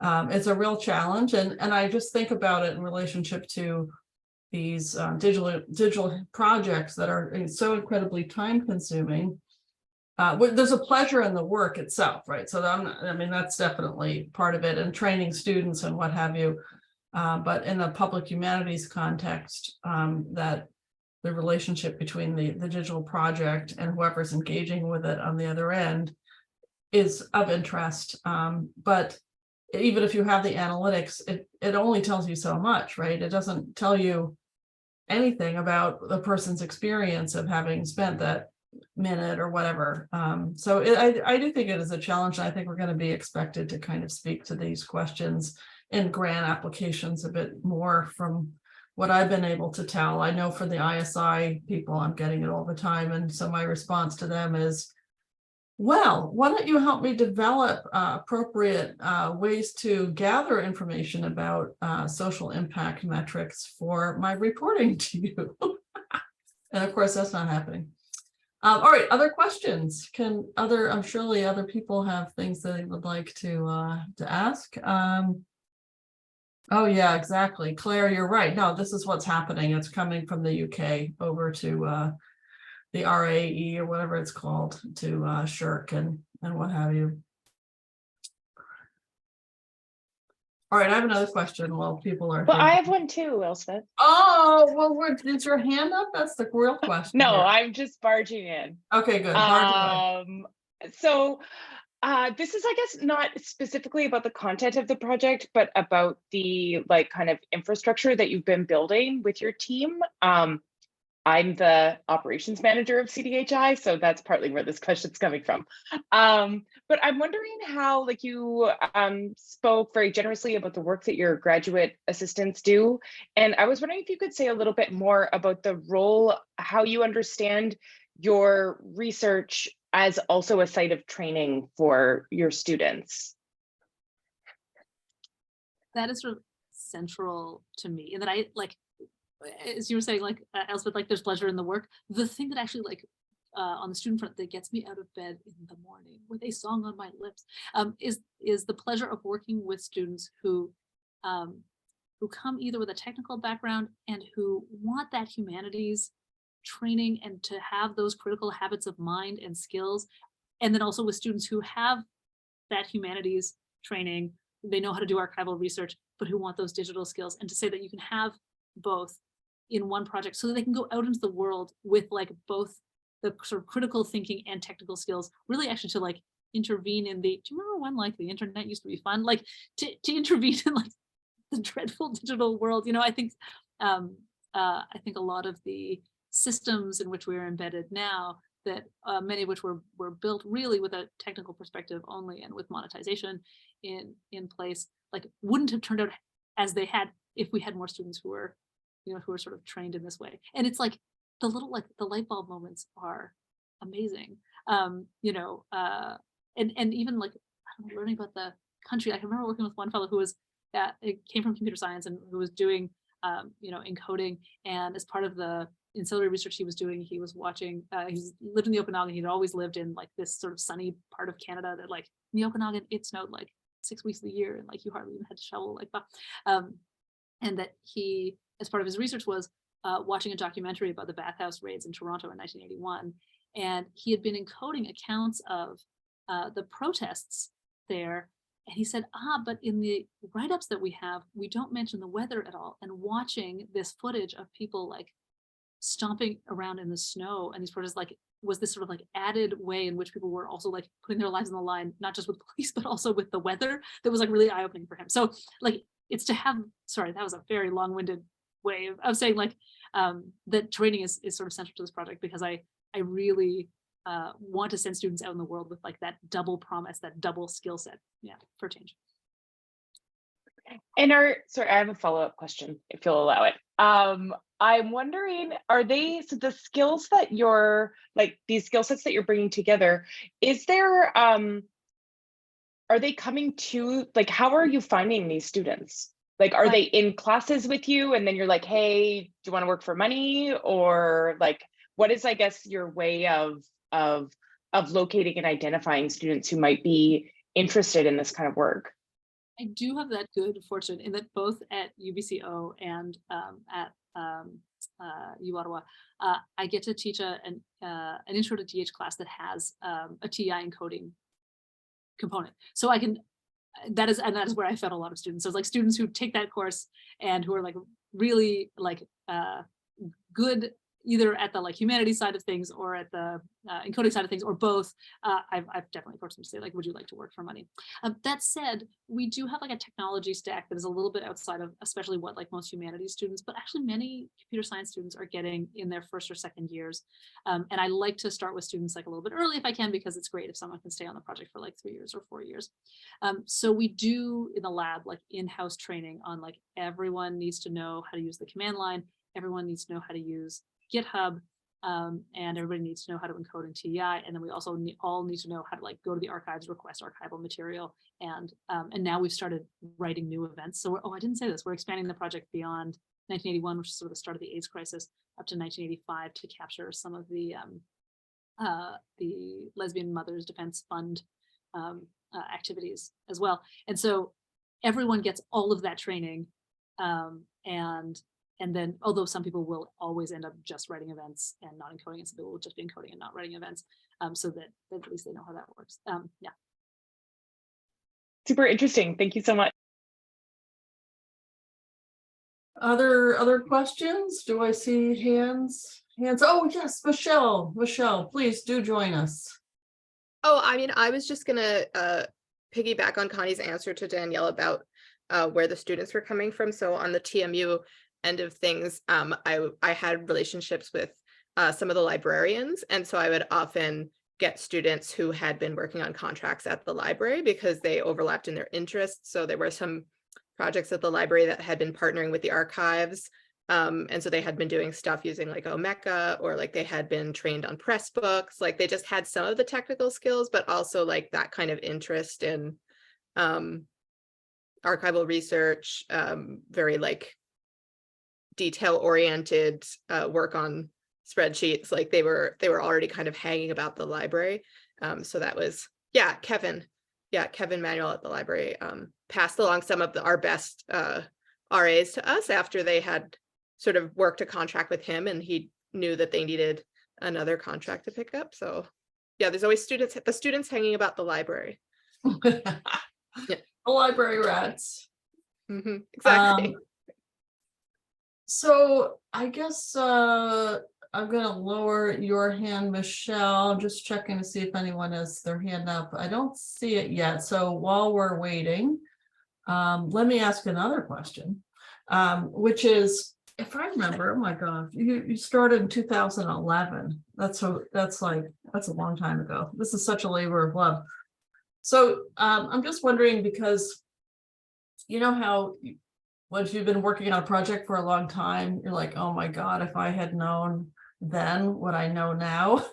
it's a real challenge. And I just think about it in relationship to these digital projects that are so incredibly time consuming. There's a pleasure in the work itself, right? So that's definitely part of it, and training students and what have you. But in the public humanities context, that the relationship between the digital project and whoever's engaging with it on the other end is of interest. But even if you have the analytics, it only tells you so much, right? It doesn't tell you anything about the person's experience of having spent that minute or whatever. So I do think it is a challenge. I think we're going to be expected to kind of speak to these questions in grant applications a bit more from what I've been able to tell. I know for the ISI people, I'm getting it all the time. And so my response to them is, well, why don't you help me develop appropriate ways to gather information about social impact metrics for my reporting to you? And of course, that's not happening. All right, other questions? I'm surely other people have things that they would like to ask. Oh yeah, exactly. Claire, you're right. No, this is what's happening. It's coming from the UK over to the RAE or whatever it's called, to Shirk and what have you. All right, I have another question while people are. Well, I thinking. have one too, Elspeth. Oh, well, is your hand up? That's the real question. No, here. I'm just barging in. Okay, good. Barge away. So this is, I guess, not specifically about the content of the project, but about the like kind of infrastructure that you've been building with your team. I'm the operations manager of CDHI, so that's partly where this question's coming from. But I'm wondering how, like, you spoke very generously about the work that your graduate assistants do. And I was wondering if you could say a little bit more about the role, how you understand your research as also a site of training for your students. That is sort of central to me, and that I like, as you were saying, like Elspeth, like there's pleasure in the work. The thing that actually like on the student front that gets me out of bed in the morning with a song on my lips is the pleasure of working with students who come either with a technical background and who want that humanities training and to have those critical habits of mind and skills, and then also with students who have that humanities training, they know how to do archival research, but who want those digital skills, and to say that you can have both in one project so that they can go out into the world with like both the sort of critical thinking and technical skills, really actually to like intervene in the, do you remember when like the internet used to be fun? Like to intervene in like the dreadful digital world. You know, I think a lot of the systems in which we are embedded now, that many of which were built really with a technical perspective only and with monetization in place, like wouldn't have turned out as they had if we had more students who were, you know, who are sort of trained in this way. And it's like the little, like the light bulb moments are amazing. You know, and even like, I don't know, learning about the country. I can remember working with one fellow who was, it came from computer science and who was doing, you know, encoding. And as part of the ancillary research he was doing, he was watching, he's lived in the Okanagan. He'd always lived in like this sort of sunny part of Canada that like in the Okanagan, it snowed like 6 weeks of the year and like you hardly even had to shovel like that. And that he, as part of his research, was watching a documentary about the bathhouse raids in Toronto in 1981. And he had been encoding accounts of the protests there. And he said, but in the write-ups that we have, we don't mention the weather at all. And watching this footage of people like stomping around in the snow and these protests, like, was this sort of like added way in which people were also like putting their lives on the line, not just with police, but also with the weather, that was like really eye-opening for him. So like, it's to have, sorry, that was a very long-winded way of saying like that training is sort of central to this project, because I really want to send students out in the world with like that double promise, that double skill set, for change. And sorry, I have a follow-up question, if you'll allow it. I'm wondering, are they, so the skills that you're, like these skill sets that you're bringing together, is there, are they coming to, like, how are you finding these students? Like, are they in classes with you and then you're like, hey, do you want to work for money? Or like, what is, I guess, your way of locating and identifying students who might be interested in this kind of work? I do have that good fortune in that both at UBCO and at U Ottawa, I get to teach an intro to DH class that has a TI encoding component. So I can, that is where I found a lot of students. So it's like students who take that course and who are like really like good either at the like humanities side of things or at the encoding side of things, or both. I've definitely forced them to say like, would you like to work for money? That said, we do have like a technology stack that is a little bit outside of especially what like most humanities students, but actually many computer science students are getting in their first or second years. And I like to start with students like a little bit early if I can, because it's great if someone can stay on the project for like 3 years or 4 years. So we do in the lab like in-house training on like everyone needs to know how to use the command line, everyone needs to know how to use GitHub, and everybody needs to know how to encode in TEI, and then we also all need to know how to like go to the archives, request archival material, and now we've started writing new events. So I didn't say this, we're expanding the project beyond 1981, which is sort of the start of the AIDS crisis, up to 1985 to capture some of the Lesbian Mothers Defense Fund activities as well. And so everyone gets all of that training, and then, although some people will always end up just writing events and not encoding, and some people will just be encoding and not writing events, so that at least they know how that works. Yeah. Super interesting. Thank you so much. Other questions? Do I see hands? Oh, yes, Michelle, please do join us. Oh, I mean, I was just gonna piggyback on Connie's answer to Danielle about where the students were coming from. So on the TMU end of things, I had relationships with some of the librarians, and so I would often get students who had been working on contracts at the library because they overlapped in their interests. So there were some projects at the library that had been partnering with the archives. And so they had been doing stuff using like Omeka, or like they had been trained on press books. Like they just had some of the technical skills, but also like that kind of interest in archival research, very like detail oriented work on spreadsheets. Like they were already kind of hanging about the library. So that was, Kevin Manuel at the library passed along some of our best RAs to us after they had sort of worked a contract with him, and he knew that they needed another contract to pick up. So yeah, there's always the students hanging about the library. The library rats. Exactly. So I guess I'm gonna lower your hand, Michelle. I'm just checking to see if anyone has their hand up. I don't see it yet. So while we're waiting, let me ask another question, which is, if I remember, oh my God, you started in 2011. That's a long time ago. This is such a labor of love. So I'm just wondering, because you know how once you've been working on a project for a long time, you're like, oh my God, if I had known then what I know now.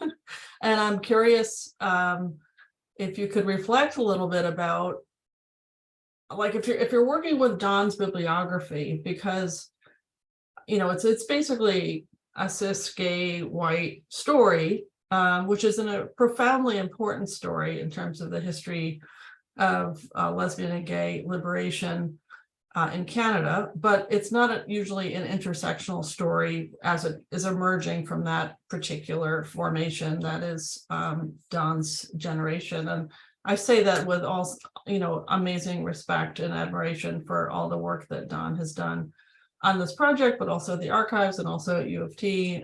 And I'm curious if you could reflect a little bit about, like, if you're working with Don's bibliography, because you know it's basically a cis gay white story, which is a profoundly important story in terms of the history of lesbian and gay liberation in Canada, but it's not usually an intersectional story as it is emerging from that particular formation that is Don's generation. And I say that with all, amazing respect and admiration for all the work that Don has done on this project, but also the archives and also at U of T.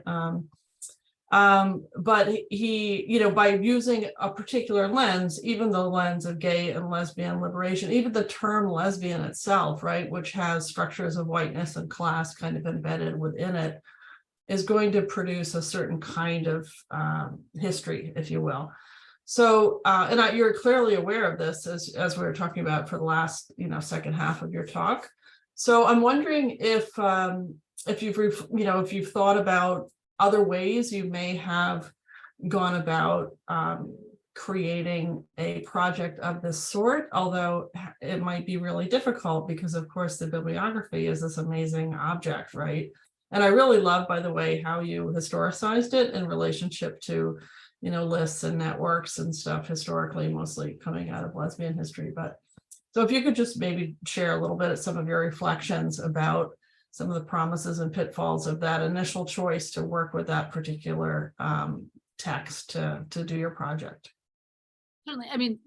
But he, by using a particular lens, even the lens of gay and lesbian liberation, even the term lesbian itself, right, which has structures of whiteness and class kind of embedded within it, is going to produce a certain kind of history, if you will. So, you're clearly aware of this as we were talking about for the last, second half of your talk. So I'm wondering if you've thought about other ways you may have gone about creating a project of this sort, although it might be really difficult because, of course, the bibliography is this amazing object, right? And I really love, by the way, how you historicized it in relationship to, lists and networks and stuff historically, mostly coming out of lesbian history. But so if you could just maybe share a little bit of some of your reflections about some of the promises and pitfalls of that initial choice to work with that particular text to do your project. Certainly, I mean,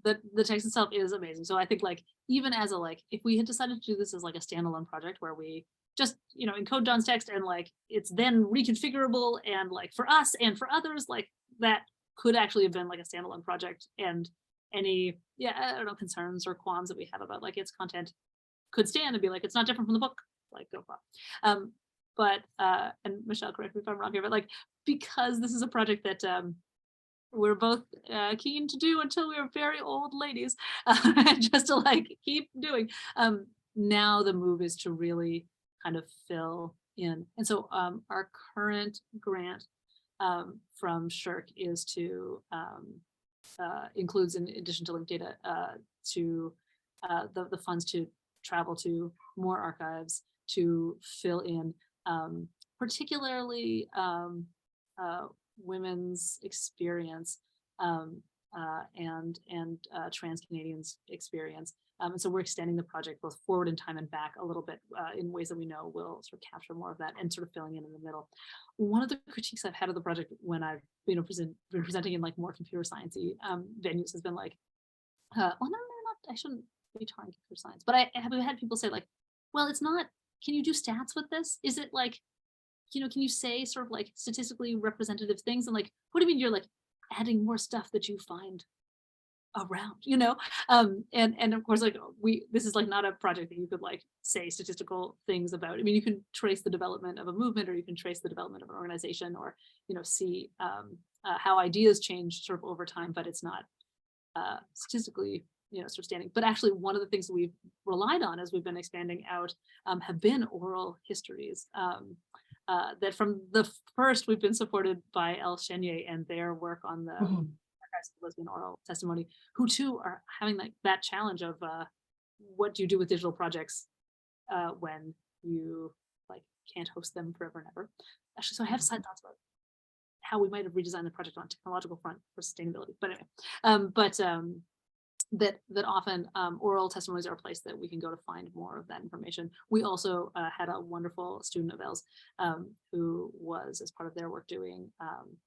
the text itself is amazing. So I think, like, even as if we had decided to do this as like a standalone project where we just encode Don's text and like it's then reconfigurable, and like for us and for others, like that could actually have been like a standalone project, and any I don't know, concerns or qualms that we have about like its content could stand and be like, it's not different from the book, like go for it. But and Michelle, correct me if I'm wrong here, but like, because this is a project that we're both keen to do until we're very old ladies, just to like keep doing. Now the move is to really kind of fill in. And so our current grant from SSHRC is to includes, in addition to link data, to the funds to travel to more archives to fill in particularly women's experience and trans Canadians experience. And so we're extending the project both forward in time and back a little bit in ways that we know will sort of capture more of that and sort of filling in the middle. One of the critiques I've had of the project when I've been presenting in like more computer sciencey venues has been like, well, no, I shouldn't be taught computer science, but I have had people say like, well, it's not can you do stats with this? Is it like, you know, can you say sort of like statistically representative things? And like, what do you mean you're like adding more stuff that you find around, you know? And of course, like this is like not a project that you could like say statistical things about. I mean, you can trace the development of a movement, or you can trace the development of an organization, or, you know, see how ideas change sort of over time, but it's not statistically, you know, sort of standing. But actually, one of the things that we've relied on as we've been expanding out have been oral histories. That from the first, we've been supported by El Chenier and their work on the Archives of Lesbian Oral Testimony, who too are having like that challenge of what do you do with digital projects when you like can't host them forever and ever. Actually, so I have side thoughts about how we might have redesigned the project on technological front for sustainability. But anyway, that often oral testimonies are a place that we can go to find more of that information. We also had a wonderful student of Els who was, as part of their work, doing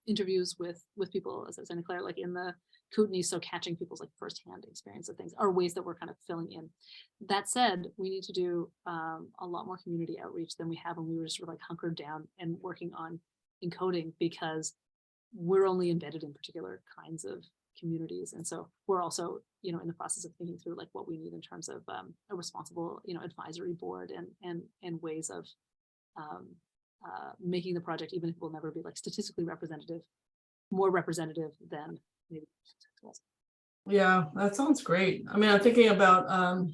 interviews with people, as I was saying, Claire, like in the Kootenai, so catching people's like firsthand experience of things are ways that we're kind of filling in. That said, we need to do a lot more community outreach than we have when we were just sort of like hunkered down and working on encoding, because we're only embedded in particular kinds of communities. And so we're also, you know, in the process of thinking through like what we need in terms of a responsible, you know, advisory board and ways of making the project, even if it will never be like statistically representative, more representative than maybe. Yeah, that sounds great. I mean, I'm thinking about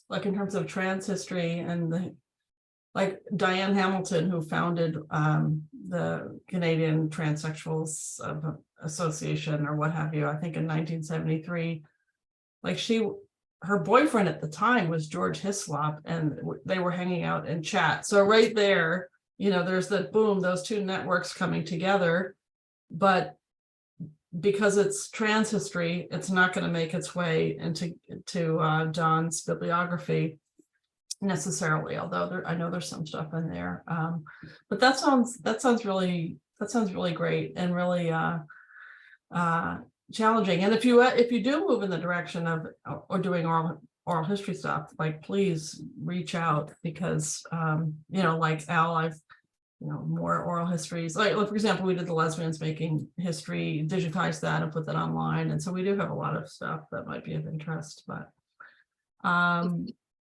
like in terms of trans history and like Diane Hamilton, who founded the Canadian Transsexuals Association or what have you, I think in 1973. Like her boyfriend at the time was George Hislop, and they were hanging out in chat. So right there, you know, there's that boom, those two networks coming together. But because it's trans history, it's not going to make its way into John's bibliography necessarily, although I know there's some stuff in there. But that sounds really great and really challenging. And if you do move in the direction of or doing oral history stuff, like please reach out, because you know, like Al, I've, you know, more oral histories, like for example, we did the Lesbians Making History, digitized that and put that online, and so we do have a lot of stuff that might be of interest. But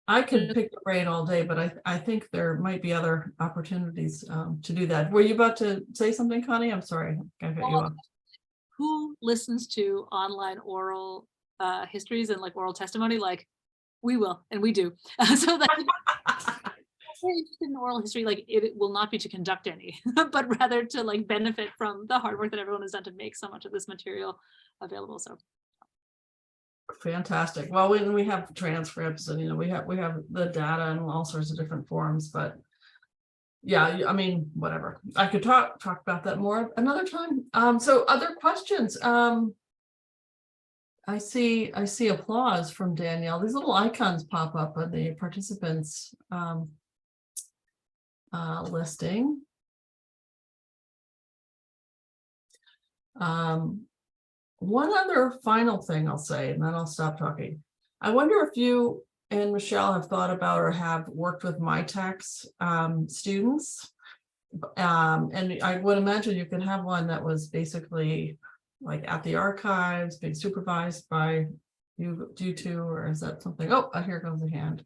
I could pick the brain all day, but I think there might be other opportunities to do that. Were you about to say something, Connie? I'm sorry, I cut you off. Who listens to online oral histories and like oral testimony? Like we will, and we do. So that very interested in oral history, like it will not be to conduct any, but rather to like benefit from the hard work that everyone has done to make so much of this material available. So fantastic. Well, we have transcripts, and you know, we have the data in all sorts of different forms. But yeah, I mean, whatever. I could talk about that more another time. So other questions. I see applause from Danielle. These little icons pop up on the participants listing. One other final thing I'll say, and then I'll stop talking. I wonder if you and Michelle have thought about or have worked with MyTex students. And I would imagine you could have one that was basically like at the archives, being supervised by you two, or is that something? Oh, here goes the hand.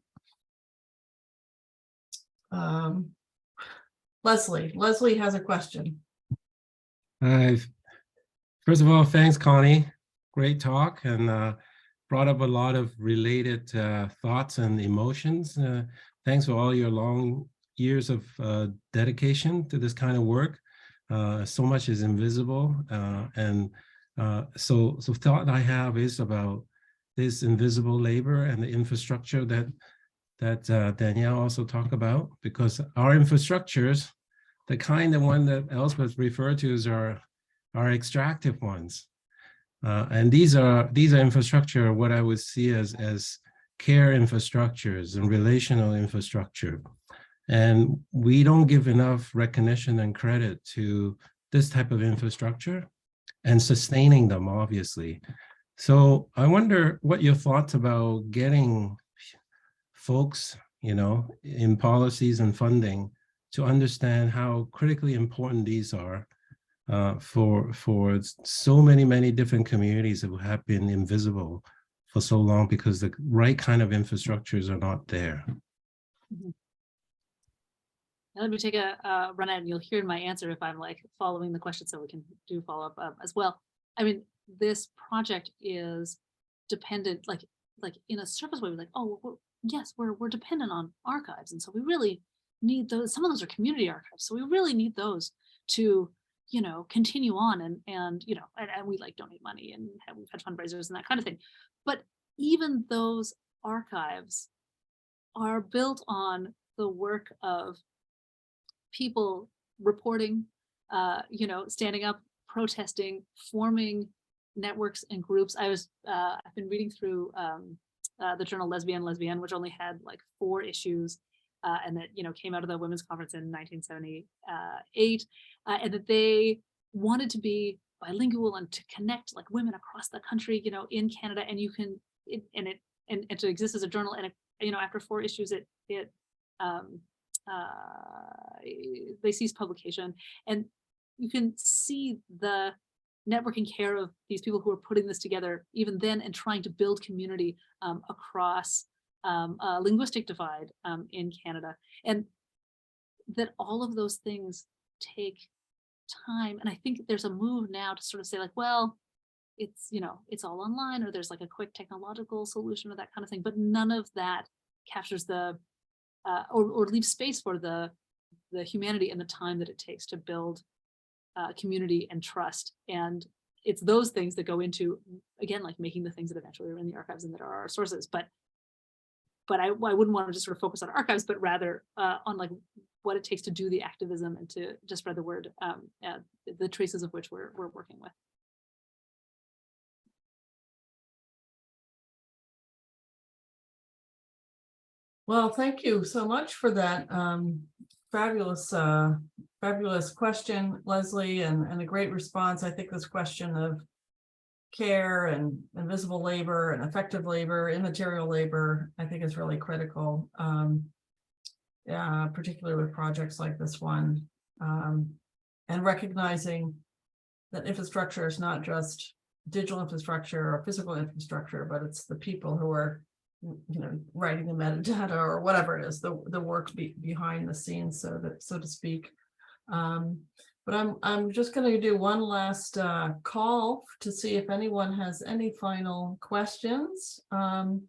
Leslie has a question. First of all, thanks, Connie. Great talk, and brought up a lot of related thoughts and emotions. Thanks for all your long years of dedication to this kind of work. So much is invisible, and so thought I have is about this invisible labor and the infrastructure that Danielle also talked about, because our infrastructures, the kind of one that Elspeth referred to, are extractive ones. And these are infrastructure, what I would see as care infrastructures and relational infrastructure. And we don't give enough recognition and credit to this type of infrastructure and sustaining them, obviously. So I wonder what your thoughts about getting folks, in policies and funding to understand how critically important these are for so many different communities that have been invisible for so long because the right kind of infrastructures are not there. Let me take a run at it, and you'll hear my answer if I'm like following the question, so we can do follow up as well. I mean, this project is dependent, like in a surface way, we're like, oh, yes, we're dependent on archives, and so we really need those. Some of those are community archives, so we really need those to continue on and we like donate money and we've had fundraisers and that kind of thing. But even those archives are built on the work of people reporting, standing up, protesting, forming networks and groups. I've been reading through the journal Lesbian, which only had like 4 issues, and that came out of the Women's Conference in 1978, and that they wanted to be bilingual and to connect like women across the country, in Canada, and you can and to exist as a journal. And after 4 issues, they ceased publication, and you can see the networking care of these people who are putting this together even then and trying to build community across a linguistic divide in Canada, and that all of those things take time. And I think there's a move now to sort of say like, well, it's it's all online, or there's like a quick technological solution or that kind of thing, but none of that captures the or leaves space for the humanity and the time that it takes to build community and trust. And it's those things that go into, again, like making the things that eventually are in the archives and that are our sources. But I wouldn't want to just sort of focus on archives, but rather on like what it takes to do the activism and to spread the word, the traces of which we're working with. Well, thank you so much for that fabulous question, Leslie, and a great response. I think this question of care and invisible labor and effective labor, immaterial labor, I think is really critical, particularly with projects like this one, and recognizing that infrastructure is not just digital infrastructure or physical infrastructure, but it's the people who are writing the metadata or whatever it is, the work behind the scenes, so to speak. But I'm just going to do one last call to see if anyone has any final questions. And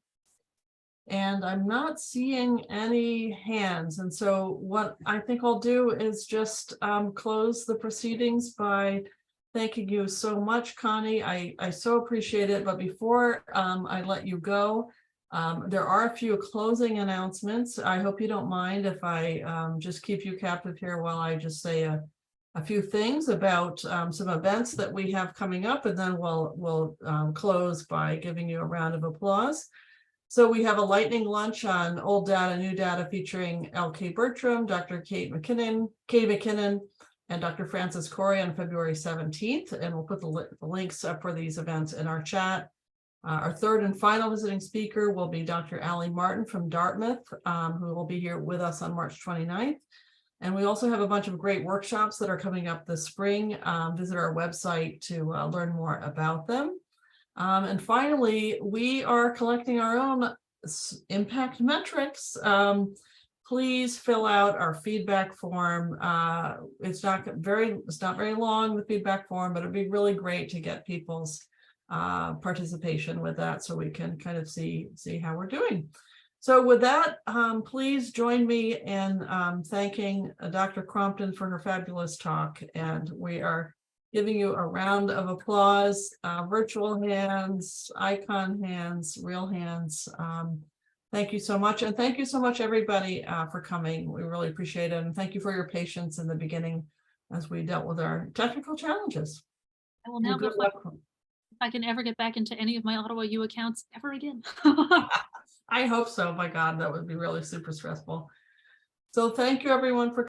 I'm not seeing any hands. And so what I think I'll do is just close the proceedings by thanking you so much, Connie. I so appreciate it. But before I let you go, there are a few closing announcements. I hope you don't mind if I just keep you captive here while I just say a few things about some events that we have coming up, and then we'll close by giving you a round of applause. So we have a lightning lunch on old data, new data, featuring L.K. Bertram, Dr. Kate McKinnon, and Dr. Francis Corey on February 17th, and we'll put the links up for these events in our chat. Our third and final visiting speaker will be Dr. Allie Martin from Dartmouth, who will be here with us on March 29th. And we also have a bunch of great workshops that are coming up this spring. Visit our website to learn more about them. And finally, we are collecting our own impact metrics. Please fill out our feedback form. It's not very long, the feedback form, but it'd be really great to get people's participation with that, so we can kind of see how we're doing. So with that, please join me in thanking Dr. Crompton for her fabulous talk, and we are giving you a round of applause, virtual hands, icon hands, real hands. Thank you so much, and thank you so much, everybody, for coming. We really appreciate it, and thank you for your patience in the beginning as we dealt with our technical challenges. I will now go if I can ever get back into any of my Ottawa U accounts ever again. I hope so. My God, that would be really super stressful. So thank you, everyone, for